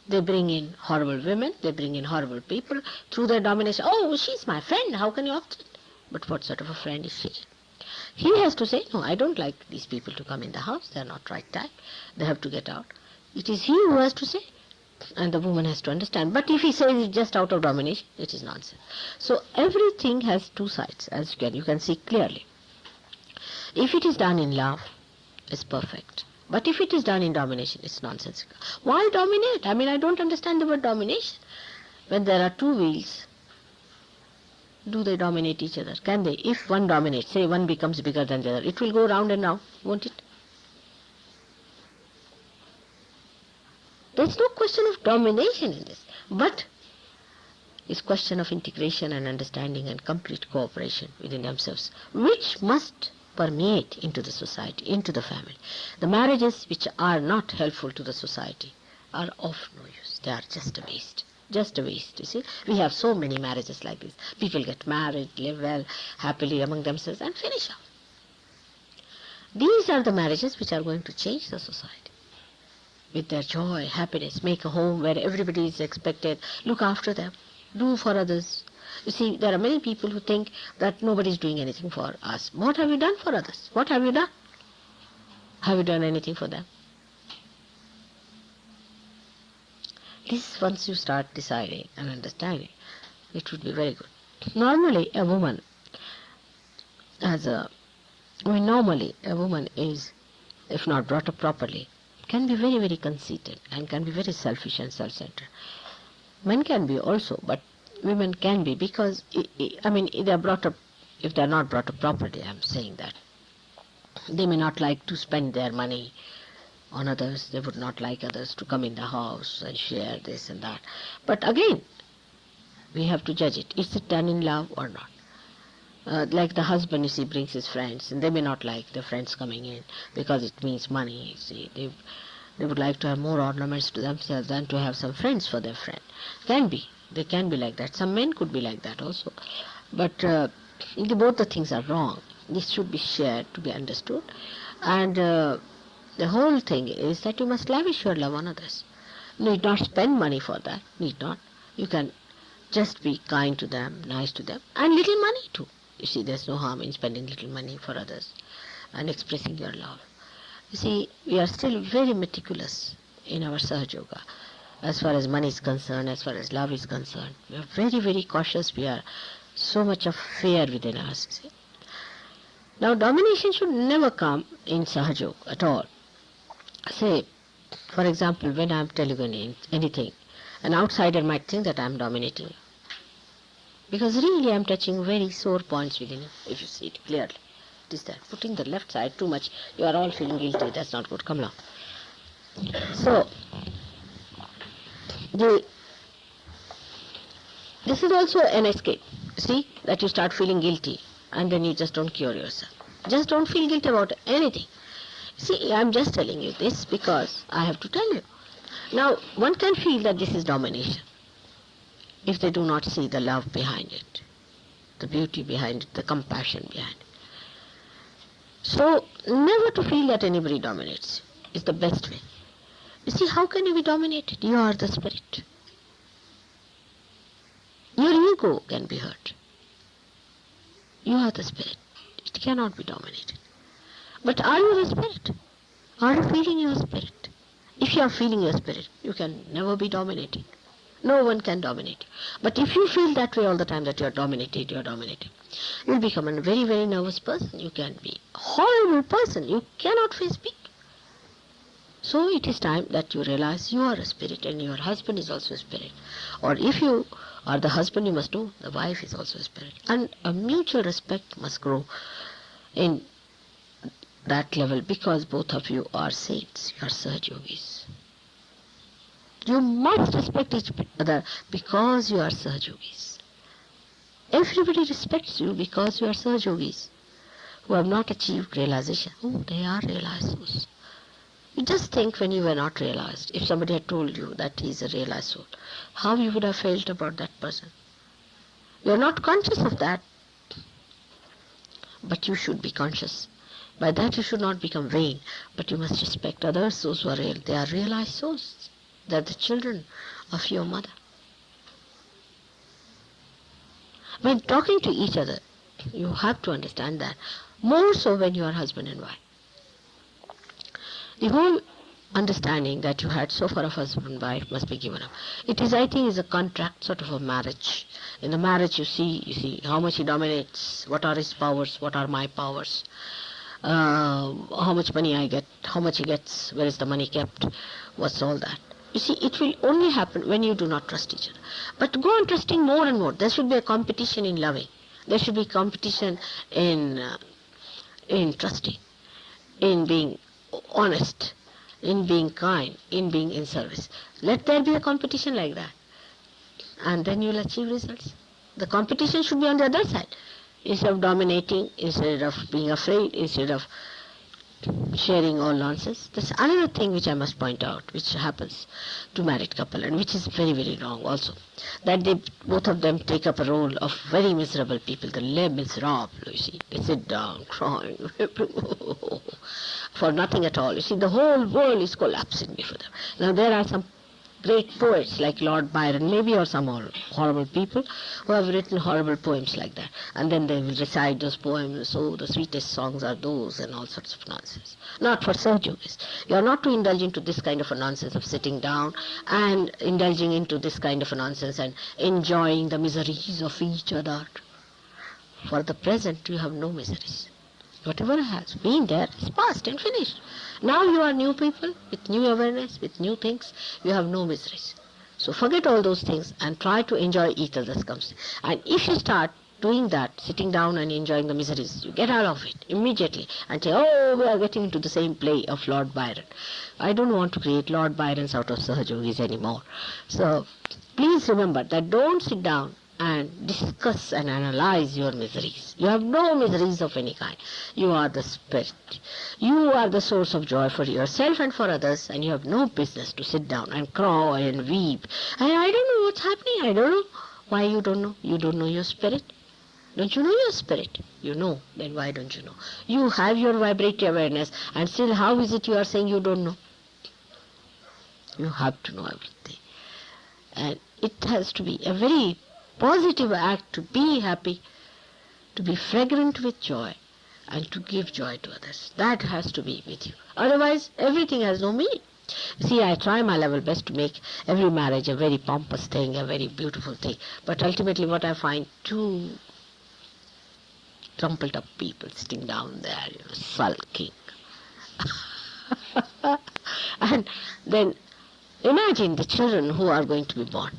They bring in horrible women, they bring in horrible people through their domination. "Oh, she's my friend, how can you object?" But what sort of a friend is she? He has to say, "No, I don't like these people to come in the house, they are not right type, they have to get out." It is he who has to say, and the woman has to understand. But if he says it's just out of domination, it is nonsense. So everything has two sides, as you can see clearly. If it is done in love, it's perfect. But if it is done in domination, it's nonsensical. Why dominate? I mean, I don't understand the word domination. When there are two wheels, do they dominate each other? Can they? If one dominates, say one becomes bigger than the other, it will go round and round, won't it? There's no question of domination in this. But it's question of integration and understanding and complete cooperation within themselves, which must permeate into the society, into the family. The marriages which are not helpful to the society are of no use. They are just a waste. Just a waste, you see. We have so many marriages like this. People get married, live well, happily among themselves and finish off. These are the marriages which are going to change the society. With their joy, happiness, make a home where everybody is expected, look after them, do for others. You see, there are many people who think that nobody is doing anything for us. What have you done for others? What have you done? Have you done anything for them? This, once you start deciding and understanding, it would be very good. Normally, a woman is, if not brought up properly, can be very, very conceited and can be very selfish and self-centered. Men can be also, but women can be, because, I mean, they are brought up, if they are not brought up properly, I am saying that. They may not like to spend their money on others. They would not like others to come in the house and share this and that. But again, we have to judge it. Is it done in love or not? Like the husband, you see, brings his friends, and they may not like the friends coming in because it means money, you see. They would like to have more ornaments to themselves than to have some friends for their friend. Can be. They can be like that. Some men could be like that also. But both the things are wrong. This should be shared to be understood. And the whole thing is that you must lavish your love on others. Need not spend money for that. Need not. You can just be kind to them, nice to them, and little money too. You see, there's no harm in spending little money for others and expressing your love. You see, we are still very meticulous in our Sahaja Yoga. As far as money is concerned, as far as love is concerned, we are very, very cautious. We are so much of fear within us. See? Now, domination should never come in Sahaja Yoga at all. Say, for example, when I am telling you anything, an outsider might think that I am dominating you. Because really I am touching very sore points within you, if you see it clearly. It is that. Putting the left side too much, you are all feeling guilty. That's not good. Come along. So, this is also an escape. See, that you start feeling guilty and then you just don't cure yourself. Just don't feel guilty about anything. See, I'm just telling you this because I have to tell you. Now, one can feel that this is domination if they do not see the love behind it, the beauty behind it, the compassion behind it. So never to feel that anybody dominates you is the best way. You see, how can you be dominated? You are the spirit. Your ego can be hurt. You are the spirit. It cannot be dominated. But are you the spirit? Are you feeling your spirit? If you are feeling your spirit, you can never be dominated. No one can dominate you. But if you feel that way all the time, that you are dominated, you'll become a very, very nervous person. You can be a horrible person. You cannot face people. So it is time that you realize you are a spirit and your husband is also a spirit. Or if you are the husband, you must know the wife is also a spirit. And a mutual respect must grow in that level, because both of you are saints, you are Sahaja Yogis. You must respect each other because you are Sahaja Yogis. Everybody respects you because you are Sahaja Yogis who have not achieved realization. Oh, they are realized souls. You just think, when you were not realized, if somebody had told you that he is a realized soul, how you would have felt about that person. You are not conscious of that, but you should be conscious. By that you should not become vain, but you must respect others, those who are real. They are realized souls. They are the children of your mother. When talking to each other, you have to understand that, more so when you are husband and wife. The whole understanding that you had so far of husband and wife must be given up. It is, I think, is a contract, sort of a marriage. In the marriage you see how much he dominates, what are his powers, what are my powers, how much money I get, how much he gets, where is the money kept, what's all that. You see, it will only happen when you do not trust each other. But go on trusting more and more. There should be a competition in loving. There should be competition in trusting, in being honest, in being kind, in being in service. Let there be a competition like that, and then you'll achieve results. The competition should be on the other side. Instead of dominating, instead of being afraid, instead of sharing all nonsense. That's another thing which I must point out, which happens to married couple, and which is very, very wrong also. That they, both of them, take up a role of very miserable people. The les miserables, you see. They sit down, crying, for nothing at all. You see, the whole world is collapsing before them. Now there are some great poets like Lord Byron, maybe, or some horrible people who have written horrible poems like that. And then they will recite those poems, oh, the sweetest songs are those, and all sorts of nonsense. Not for Sahaja Yogis. You are not to indulge into this kind of a nonsense of sitting down and indulging into this kind of a nonsense and enjoying the miseries of each other. For the present, you have no miseries. Whatever has been there is past and finished. Now you are new people, with new awareness, with new things. You have no miseries. So forget all those things and try to enjoy each other's company. And if you start doing that, sitting down and enjoying the miseries, you get out of it immediately and say, oh, we are getting into the same play of Lord Byron. I don't want to create Lord Byrons out of Sahaja Yogis anymore. So please remember that don't sit down and discuss and analyze your miseries. You have no miseries of any kind. You are the spirit. You are the source of joy for yourself and for others, and you have no business to sit down and cry and weep. And I don't know what's happening. I don't know. Why you don't know? You don't know your spirit. Don't you know your spirit? You know. Then why don't you know? You have your vibratory awareness, and still how is it you are saying you don't know? You have to know everything. And it has to be a very positive act to be happy, to be fragrant with joy, and to give joy to others. That has to be with you. Otherwise, everything has no meaning. See, I try my level best to make every marriage a very pompous thing, a very beautiful thing. But ultimately what I find, two crumpled up people sitting down there, sulking. And then imagine the children who are going to be born.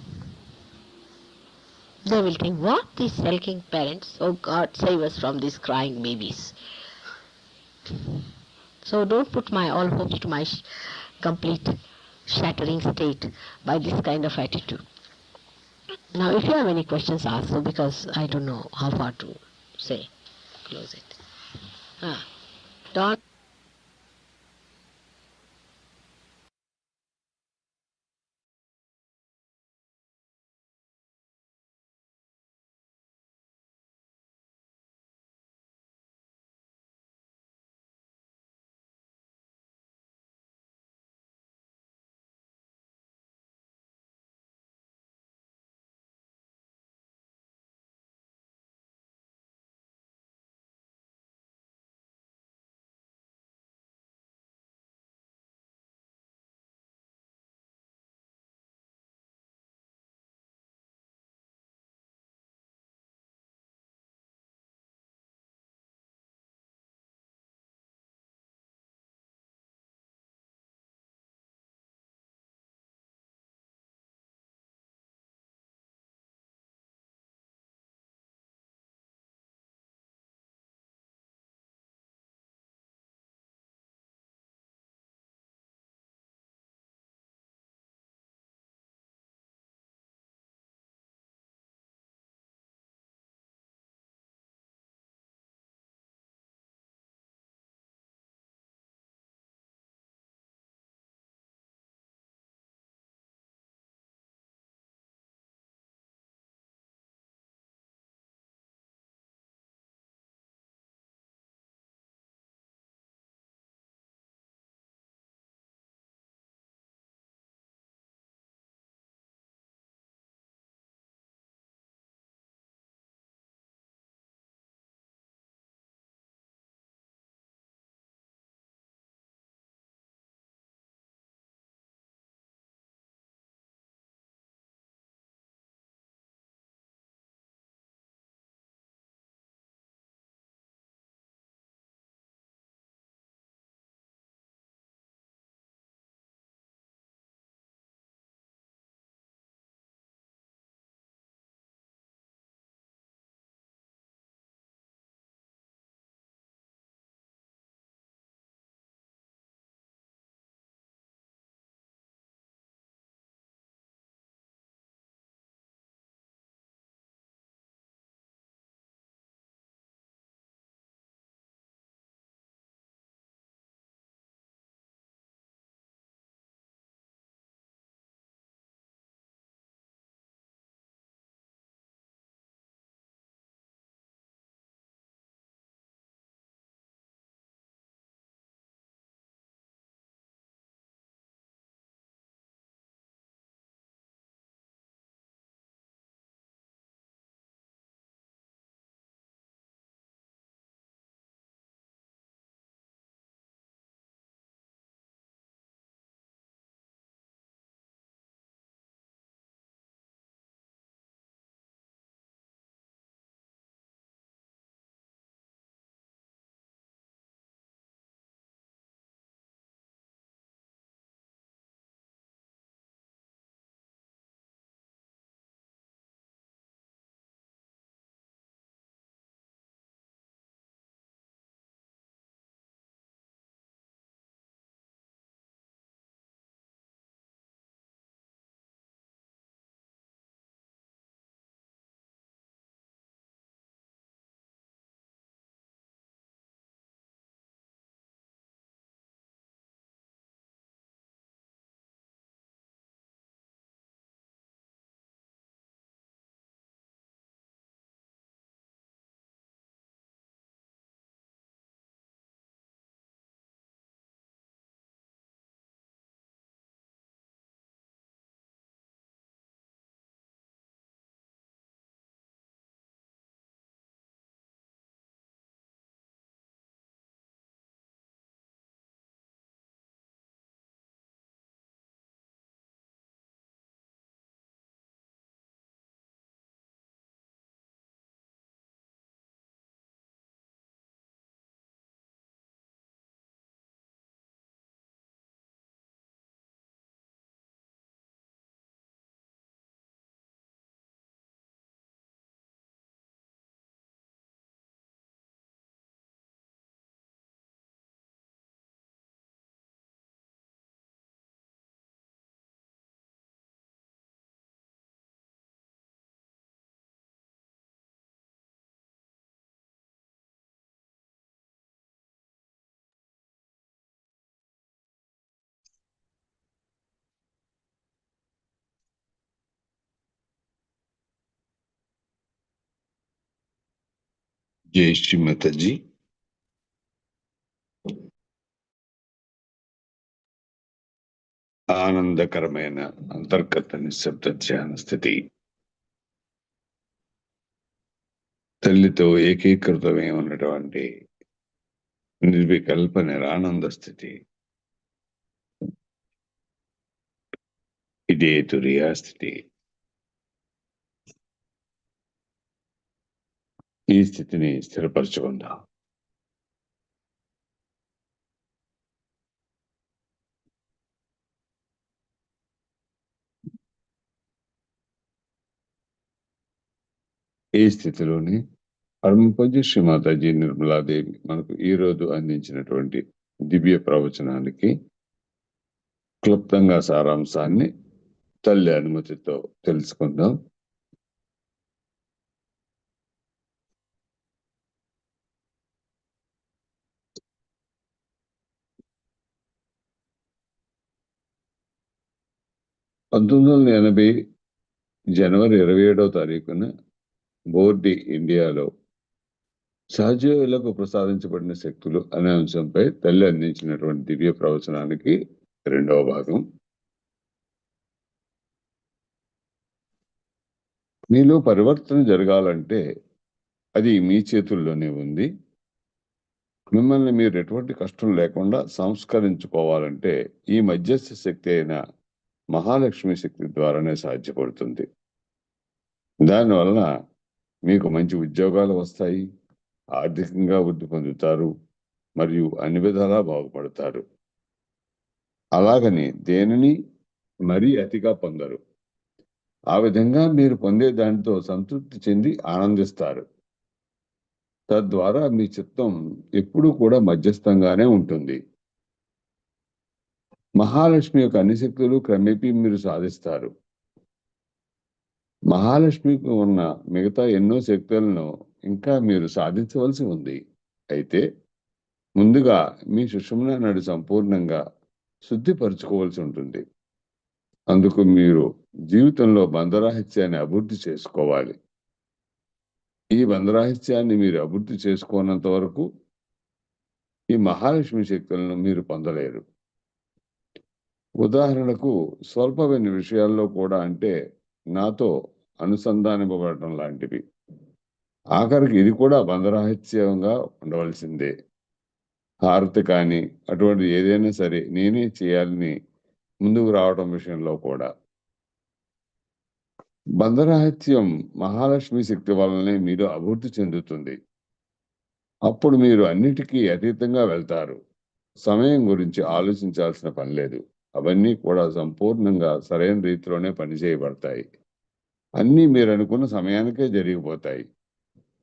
They will think, what, these sulking parents? Oh God, save us from these crying babies. So don't put my all hopes to my complete shattering state by this kind of attitude. Now if you have any questions, ask, so because I don't know how far to say, close it. Don't జై శ్రీమతజీ. ఆనందకరమైన అంతర్గత నిశ్శబ్ద ధ్యాన స్థితి, తల్లితో ఏకీకృతమై ఉన్నటువంటి నిర్వికల్ప నిరానంద స్థితి, ఇదే తురియా స్థితి. ఈ స్థితిని స్థిరపరచుకుందాం. ఈ స్థితిలోని పరమపూజ్య శ్రీమాతాజీ నిర్మలాదేవి మనకు ఈ రోజు అందించినటువంటి దివ్య ప్రవచనానికి క్లుప్తంగా సారాంశాన్ని తల్లి అనుమతితో తెలుసుకుందాం. జనవరి 27వ తారీఖున బోర్డి ఇండియాలో సహజీవులకు ప్రసాదించబడిన శక్తులు అనే అంశంపై తల్లి అందించినటువంటి దివ్య ప్రవచనానికి 2వ భాగం. మీలో పరివర్తన జరగాలంటే అది మీ చేతుల్లోనే ఉంది. మిమ్మల్ని మీరు ఎటువంటి కష్టం లేకుండా సంస్కరించుకోవాలంటే ఈ మధ్యస్థ శక్తి అయిన మహాలక్ష్మి శక్తి ద్వారానే సాధ్యపడుతుంది. దానివల్ల మీకు మంచి ఉద్యోగాలు వస్తాయి, ఆర్థికంగా వృద్ధి పొందుతారు, మరియు అన్ని విధాలా బాగుపడతారు. అలాగని దేనిని మరీ అతిగా పొందరు. ఆ విధంగా మీరు పొందే దానితో సంతృప్తి చెంది ఆనందిస్తారు. తద్వారా మీ చిత్తం ఎప్పుడూ కూడా మధ్యస్థంగానే ఉంటుంది. మహాలక్ష్మి యొక్క అన్ని శక్తులు క్రమేపీ మీరు సాధిస్తారు. మహాలక్ష్మికి ఉన్న మిగతా ఎన్నో శక్తులను ఇంకా మీరు సాధించవలసి ఉంది. అయితే ముందుగా మీ సుషుమ్నా నాడి సంపూర్ణంగా శుద్ధిపరచుకోవాల్సి ఉంటుంది. అందుకు మీరు జీవితంలో బంధరాహిత్యాన్ని అభివృద్ధి చేసుకోవాలి. ఈ బంధరాహిత్యాన్ని మీరు అభివృద్ధి చేసుకోనంత వరకు ఈ మహాలక్ష్మి శక్తులను మీరు పొందలేరు. ఉదాహరణకు స్వల్పమైన విషయాల్లో కూడా, అంటే నాతో అనుసంధానింపబడటం లాంటివి. ఆఖరికి ఇది కూడా బంధరాహిత్యంగా ఉండవలసిందే. హారతి కానీ అటువంటి ఏదైనా సరే నేనే చేయాలని ముందుకు రావడం విషయంలో కూడా బంధరాహిత్యం మహాలక్ష్మి శక్తి వలనే మీరు అభివృద్ధి చెందుతుంది. అప్పుడు మీరు అన్నిటికీ అతీతంగా వెళ్తారు. సమయం గురించి ఆలోచించాల్సిన పని లేదు. అవన్నీ కూడా సంపూర్ణంగా సరైన రీతిలోనే పనిచేయబడతాయి. అన్నీ మీరు అనుకున్న సమయానికే జరిగిపోతాయి.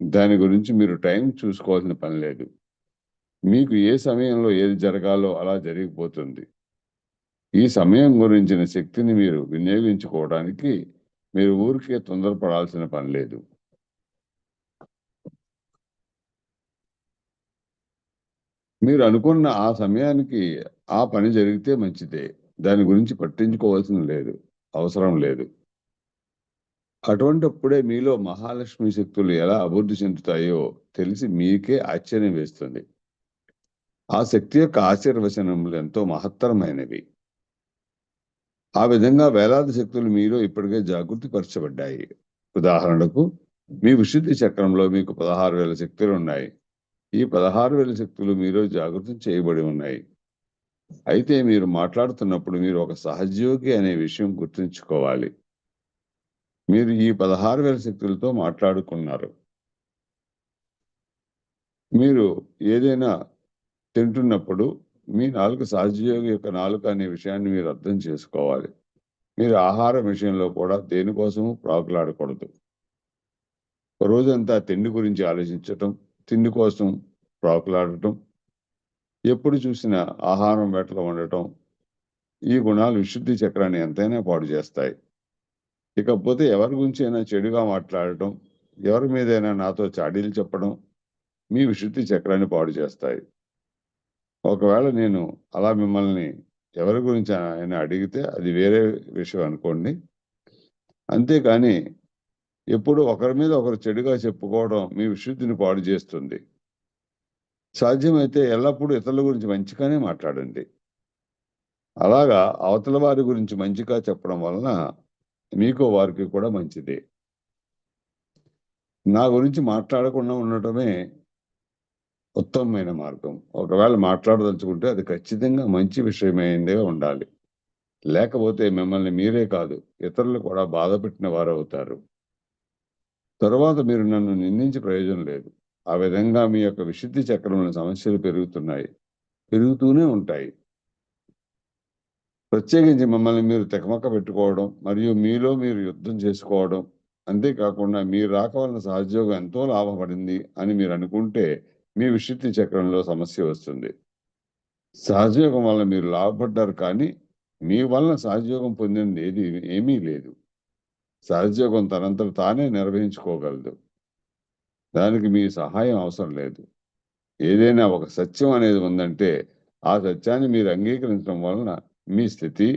దాని గురించి మీరు టైం చూసుకోవాల్సిన పని లేదు. మీకు ఏ సమయంలో ఏది జరగాలో అలా జరిగిపోతుంది. ఈ సమయం గురించిన శక్తిని మీరు వినియోగించుకోవడానికి మీరు ఊరికే తొందరపడాల్సిన పని లేదు. మీరు అనుకున్న ఆ సమయానికి ఆ పని జరిగితే మంచిదే. దాని గురించి పట్టించుకోవాల్సిన లేదు, అవసరం లేదు. అటువంటిప్పుడే మీలో మహాలక్ష్మి శక్తులు ఎలా అభివృద్ధి చెందుతాయో తెలిసి మీకే ఆశ్చర్యం వేస్తుంది. ఆ శక్తి యొక్క ఆశీర్వచనములు ఎంతో మహత్తరమైనవి. ఆ విధంగా వేలాది శక్తులు మీలో ఇప్పటికే జాగృతి పరచబడ్డాయి. ఉదాహరణకు మీ విశుద్ధి చక్రంలో మీకు 16,000 శక్తులు ఉన్నాయి. ఈ 16,000 శక్తులు మీలో జాగృతం చేయబడి ఉన్నాయి. అయితే మీరు మాట్లాడుతున్నప్పుడు మీరు ఒక సహజయోగి అనే విషయం గుర్తుంచుకోవాలి. మీరు ఈ 16,000 శక్తులతో మాట్లాడుకున్నారు. మీరు ఏదైనా తింటున్నప్పుడు మీ నాలుక సహజయోగి యొక్క నాలుక అనే విషయాన్ని మీరు అర్థం చేసుకోవాలి. మీరు ఆహారం విషయంలో కూడా దేనికోసము ప్రాకులాడకూడదు. రోజంతా తిండి గురించి ఆలోచించటం, తిండి కోసం ప్రాకులాడటం, ఎప్పుడు చూసినా ఆహారం వేటలో ఉండటం, ఈ గుణాలు విశుద్ధి చక్రాన్ని ఎంతైనా పాడు చేస్తాయి. ఇకపోతే ఎవరి గురించి అయినా చెడుగా మాట్లాడటం, ఎవరి మీదైనా నాతో చాడీలు చెప్పడం మీ విశుద్ధి చక్రాన్ని పాడు చేస్తాయి. ఒకవేళ నేను అలా మిమ్మల్ని ఎవరి గురించి ఆయన అడిగితే అది వేరే విషయం అనుకోండి. అంతేకాని ఎప్పుడు ఒకరి మీద ఒకరు చెడుగా చెప్పుకోవడం మీ విశుద్ధిని పాడు చేస్తుంది. సాధ్యమైతే ఎల్లప్పుడూ ఇతరుల గురించి మంచిగానే మాట్లాడండి. అలాగా అవతల వారి గురించి మంచిగా చెప్పడం వలన మీకు వారికి కూడా మంచిదే. నా గురించి మాట్లాడకుండా ఉండటమే ఉత్తమమైన మార్గం. ఒకవేళ మాట్లాడదలుచుకుంటే అది ఖచ్చితంగా మంచి విషయమైందే ఉండాలి. లేకపోతే మిమ్మల్ని మీరే కాదు, ఇతరులు కూడా బాధపెట్టిన వారవుతారు. తరువాత మీరు నన్ను నిందించి ప్రయోజనం లేదు. ఆ విధంగా మీ యొక్క విశుద్ధి చక్రంలో సమస్యలు పెరుగుతూనే ఉంటాయి. ప్రత్యేకించి మిమ్మల్ని మీరు తెకమక్క పెట్టుకోవడం మరియు మీలో మీరు యుద్ధం చేసుకోవడం, అంతేకాకుండా మీరు రాక వలన సహజయోగం ఎంతో లాభపడింది అని మీరు అనుకుంటే మీ విశుద్ధి చక్రంలో సమస్య వస్తుంది. సహజయోగం వల్ల మీరు లాభపడ్డారు, కానీ మీ వలన సహజయోగం పొందినది ఏమీ లేదు. సహజయోగం తనంతట తానే నిర్వహించుకోగలదు. దానికి మీ సహాయం అవసరం లేదు. ఏదైనా ఒక సత్యం అనేది ఉందంటే ఆ సత్యాన్ని మీరు అంగీకరించడం వలన మీ స్థితి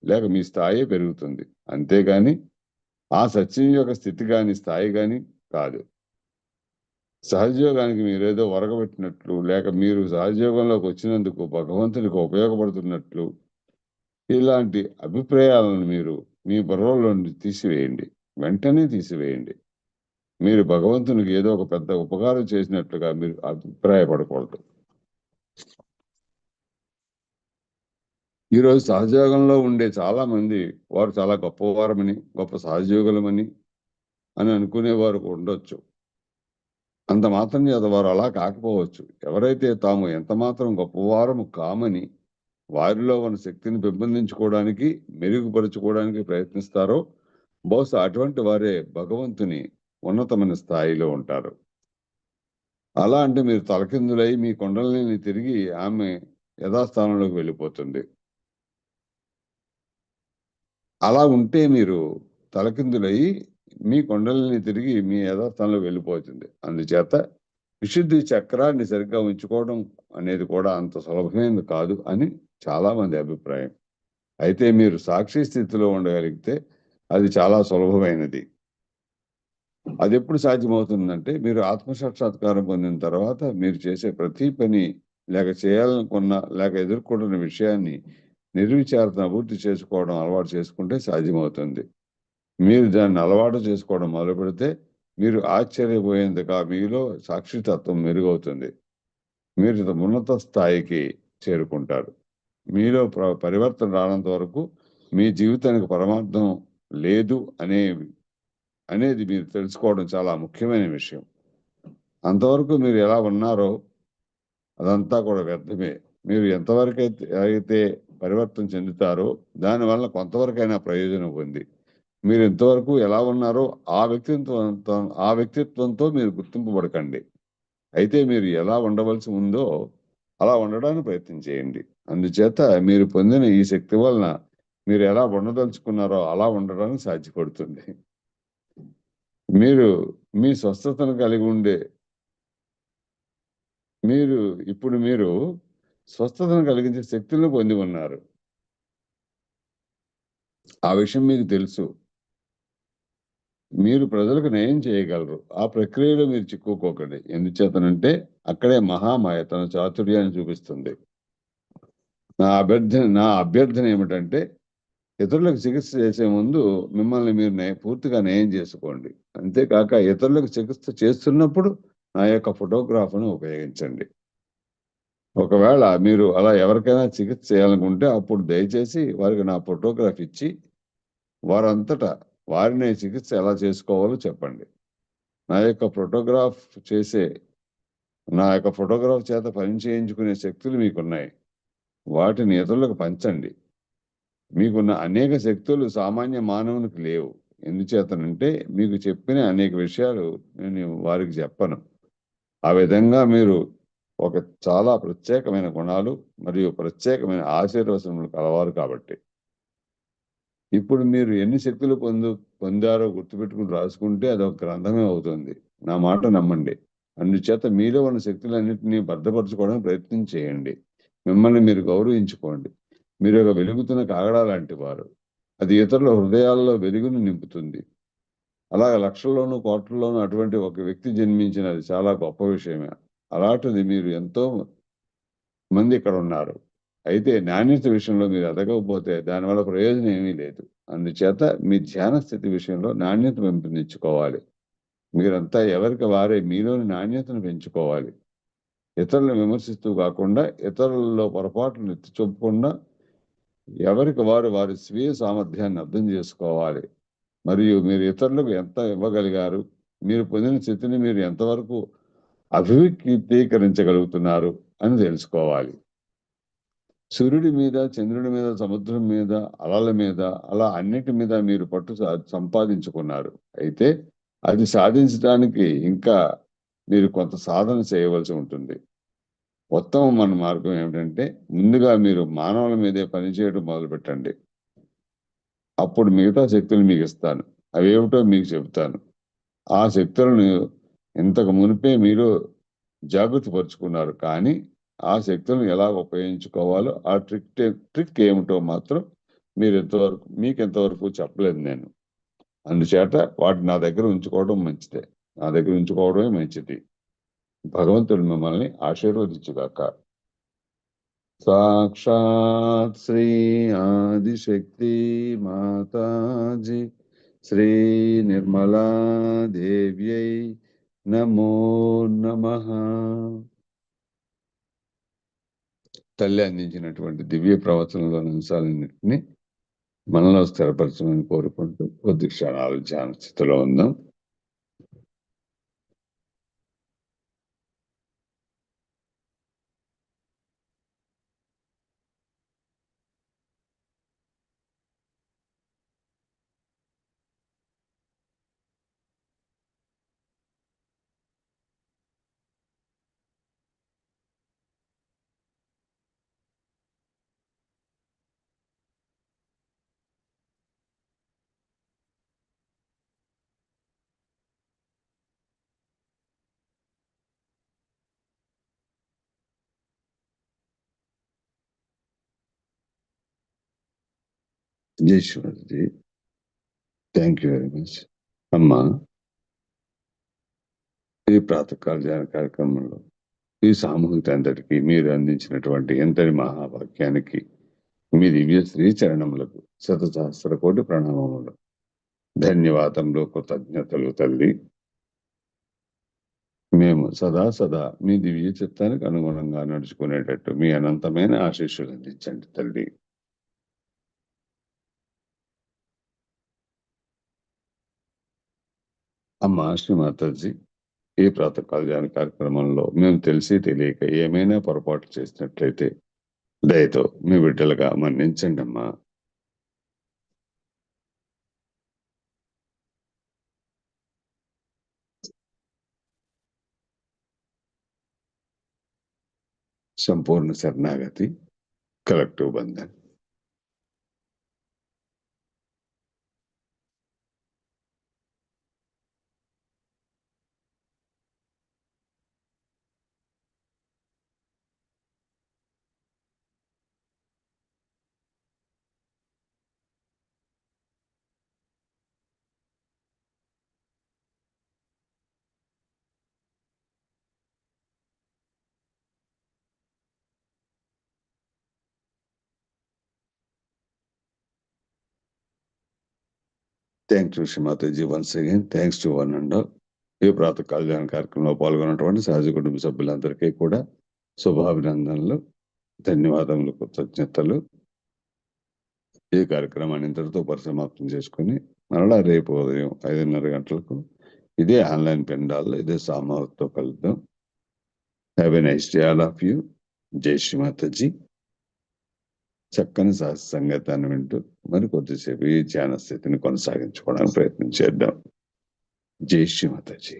లేక మీ స్థాయి పెరుగుతుంది. అంతేగాని ఆ సత్యం యొక్క స్థితి గాని స్థాయి గాని కాదు. సహజయోగానికి మీరేదో ఒరగబెట్టినట్లు, లేక మీరు సహజయోగంలోకి వచ్చినందుకు భగవంతునికి ఉపయోగపడుతున్నట్లు ఇలాంటి అభిప్రాయాలను మీరు మీ బుర్రలో నుండి తీసివేయండి. వెంటనే తీసివేయండి. మీరు భగవంతునికి ఏదో ఒక పెద్ద ఉపకారం చేసినట్లుగా మీరు అభిప్రాయపడకూడదు. ఈరోజు సహజయోగంలో ఉండే చాలా మంది వారు చాలా గొప్పవారమని, గొప్ప సహజయోగులమని అని అనుకునేవారు ఉండొచ్చు. అంత మాత్రం చేత వారు అలా కాకపోవచ్చు. ఎవరైతే తాము ఎంత మాత్రం గొప్పవారము కామని వారిలో ఉన్న శక్తిని పెంపొందించుకోవడానికి, మెరుగుపరుచుకోవడానికి ప్రయత్నిస్తారో బహుశా అటువంటి వారే భగవంతుని ఉన్నతమైన స్థాయిలో ఉంటారు. అలా అంటే మీరు తలకిందులై మీ కుండలిని తిరిగి ఆమె యథాస్థానంలోకి వెళ్ళిపోతుంది. అలా ఉంటే మీరు తలకిందులై మీ కుండలిని తిరిగి మీ యథాస్థానంలోకి వెళ్ళిపోతుంది. అందుచేత విశుద్ధి చక్రాన్ని సరిగ్గా ఉంచుకోవడం అనేది కూడా అంత సులభమైనది కాదు అని చాలా మంది అభిప్రాయం. అయితే మీరు సాక్షి స్థితిలో ఉండగలిగితే అది చాలా సులభమైనది. అది ఎప్పుడు సాధ్యమవుతుందంటే మీరు ఆత్మసాక్షాత్కారం పొందిన తర్వాత మీరు చేసే ప్రతి పని, లేక చేయాలనుకున్న లేక ఎదుర్కొంటున్న విషయాన్ని నిర్విచారణ అభివృద్ధి చేసుకోవడం అలవాటు చేసుకుంటే సాధ్యమవుతుంది. మీరు దాన్ని అలవాటు చేసుకోవడం మొదలుపెడితే మీరు ఆశ్చర్యపోయేందుగా మీలో సాక్షితత్వం మెరుగవుతుంది. మీరు ఉన్నత స్థాయికి చేరుకుంటారు. మీలో పరివర్తన రానంత వరకు మీ జీవితానికి పరమార్థం లేదు అనేది మీరు తెలుసుకోవడం చాలా ముఖ్యమైన విషయం. అంతవరకు మీరు ఎలా ఉన్నారో అదంతా కూడా వ్యర్థమే. మీరు ఎంతవరకు అయితే పరివర్తన చెందుతారో దానివల్ల కొంతవరకైనా ప్రయోజనం పొంది మీరు ఎంతవరకు ఎలా ఉన్నారో ఆ వ్యక్తిత్వంతో మీరు గుర్తింపబడకండి. అయితే మీరు ఎలా ఉండవలసి ఉందో అలా ఉండడానికి ప్రయత్నం చేయండి. అందుచేత మీరు పొందిన ఈ శక్తి వలన మీరు ఎలా ఉండదలుచుకున్నారో అలా ఉండడానికి సాధ్యపడుతుంది. మీరు మీ స్వస్థతను కలిగి ఉండే మీరు స్వస్థతను కలిగించే శక్తులను పొంది ఉన్నారు. ఆ విషయం మీకు తెలుసు. మీరు ప్రజలకు నయం చేయగలరు. ఆ ప్రక్రియలో మీరు చిక్కుకోకండి. ఎందుచేతనంటే అక్కడే మహామాయ తన చాతుర్యాన్ని చూపిస్తుంది. నా అభ్యర్థన ఏమిటంటే ఇతరులకు చికిత్స చేసే ముందు మిమ్మల్ని మీరు పూర్తిగా నయం చేసుకోండి. అంతేకాక ఇతరులకు చికిత్స చేస్తున్నప్పుడు నా యొక్క ఫోటోగ్రాఫ్ను ఉపయోగించండి. ఒకవేళ మీరు అలా ఎవరికైనా చికిత్స చేయాలనుకుంటే అప్పుడు దయచేసి వారికి నా ఫోటోగ్రాఫ్ ఇచ్చి వారంతటా వారిని చికిత్స ఎలా చేసుకోవాలో చెప్పండి. నా యొక్క ఫోటోగ్రాఫ్ చేత పని చేయించుకునే శక్తులు మీకున్నాయి. వాటిని ఇతరులకు పంచండి. మీకున్న అనేక శక్తులు సామాన్య మానవునికి లేవు. ఎందుచేతనంటే మీకు చెప్పిన అనేక విషయాలు నేను వారికి చెప్పను. ఆ విధంగా మీరు ఒక చాలా ప్రత్యేకమైన గుణాలు మరియు ప్రత్యేకమైన ఆశీర్వచనములు కలవారు కాబట్టి. ఇప్పుడు మీరు ఎన్ని శక్తులు పొందారో గుర్తుపెట్టుకుని రాసుకుంటే అదొక గ్రంథమే అవుతుంది. నా మాట నమ్మండి. అందుచేత మీలో ఉన్న శక్తులన్నింటినీ భద్రపరచుకోవడానికి ప్రయత్నం చేయండి. మిమ్మల్ని మీరు గౌరవించుకోండి. మీరు ఒక వెలుగుతున్న కాగడా లాంటి వారు. అది ఇతరుల హృదయాల్లో వెలుగును నింపుతుంది. అలాగే లక్షల్లోనూ కోట్లలోనూ అటువంటి ఒక వ్యక్తి జన్మించినది చాలా గొప్ప విషయమే. అలాంటిది మీరు ఎంతో మంది ఇక్కడ ఉన్నారు. అయితే నాణ్యత విషయంలో మీరు ఎదగకపోతే దానివల్ల ప్రయోజనం ఏమీ లేదు. అందుచేత మీ ధ్యాన స్థితి విషయంలో నాణ్యత పెంపొందించుకోవాలి. మీరంతా ఎవరికి వారే మీలోని నాణ్యతను పెంచుకోవాలి. ఇతరులను విమర్శిస్తూ కాకుండా, ఇతరులలో పొరపాట్లను ఎత్తి చూపకుండా, ఎవరికి వారు వారి స్వీయ సామర్థ్యాన్ని అర్థం చేసుకోవాలి. మరియు మీరు ఇతరులకు ఎంత ఇవ్వగలిగారు, మీరు పొందిన స్థితిని మీరు ఎంతవరకు అభివృద్ధీకరించగలుగుతున్నారు అని తెలుసుకోవాలి. సూర్యుడి మీద, చంద్రుడి మీద, సముద్రం మీద, అలల మీద, అలా అన్నిటి మీద మీరు పట్టు సంపాదించుకున్నారు. అయితే అది సాధించడానికి ఇంకా మీరు కొంత సాధన చేయవలసి ఉంటుంది. ఉత్తమమైన మార్గం ఏమిటంటే, ముందుగా మీరు మానవుల మీదే పనిచేయడం మొదలుపెట్టండి. అప్పుడు మిగతా శక్తులు మీకు ఇస్తాను. అవేమిటో మీకు చెబుతాను. ఆ శక్తులను ఇంతకు మునిపే మీరు జాగృతి పరుచుకున్నారు. కానీ ఆ శక్తులను ఎలా ఉపయోగించుకోవాలో ఆ ట్రిక్ ఏమిటో మాత్రం మీకెంతవరకు చెప్పలేదు నేను. అందుచేత వాటిని నా దగ్గర ఉంచుకోవడం మంచిదే. నా దగ్గర ఉంచుకోవడమే మంచిది. భగవంతుడు మిమ్మల్ని ఆశీర్వదించుగాక. సాక్షాత్ శ్రీ ఆదిశక్తి మాతాజీ శ్రీ నిర్మలా దేవ్యై నమో నమః. తల్లి అందించినటువంటి దివ్య ప్రవచనంలోని అంశాలన్నింటినీ మనలో స్థిరపరచమని కోరుకుంటూ కొద్ది క్షణాలు ధ్యాన స్థితిలో ఉందాం. జై Shivaji. Thank you very much. అమ్మా, ఈ ప్రాతకాల ధ్యాన కార్యక్రమంలో ఈ సామూహిక అందరికీ మీరు అందించినటువంటి ఎంతటి మహావాక్యానికి మీ దివ్య శ్రీచరణములకు శతసహస్ర కోటి ప్రణామములు, ధన్యవాదములు, కృతజ్ఞతలు తల్లి. మేము సదా మీ దివ్య చిత్తానికి అనుగుణంగా నడుచుకునేటట్టు మీ అనంతమైన ఆశీస్సులు అందించండి తల్లి. అమ్మ శ్రీమాతాజీ, ఈ ప్రాతకాల ధ్యాన కార్యక్రమంలో మేము తెలిసి తెలియక ఏమైనా పొరపాటు చేసినట్లయితే దయతో మీ బిడ్డలుగా మన్నించండి అమ్మా. సంపూర్ణ శరణాగతి, collective Bandhan. Thank you Shri Mataji. Once again thanks to one and all. ఈ ప్రాతకాల ధ్యాన కార్యక్రమంలో పాల్గొన్నటువంటి సహజ కుటుంబ సభ్యులందరికీ కూడా శుభాభినందనలు, ధన్యవాదములు, కృతజ్ఞతలు. ఈ కార్యక్రమాన్ని ఇంతటితో పరిసమాప్తం చేసుకుని మరలా రేపు ఉదయం 5:30 గంటలకు ఇదే ఆన్లైన్ పెండాల్లో ఇదే సామర్థ్యంతో కలుద్దాం. Have a nice day all of you. జై శ్రీమాతాజీ. చక్కని సంగీతాన్ని వింటూ మరి కొద్దిసేపు ఈ ధ్యాన స్థితిని కొనసాగించుకోవడానికి ప్రయత్నం చేద్దాం. జై శ్రీమాతాజీ.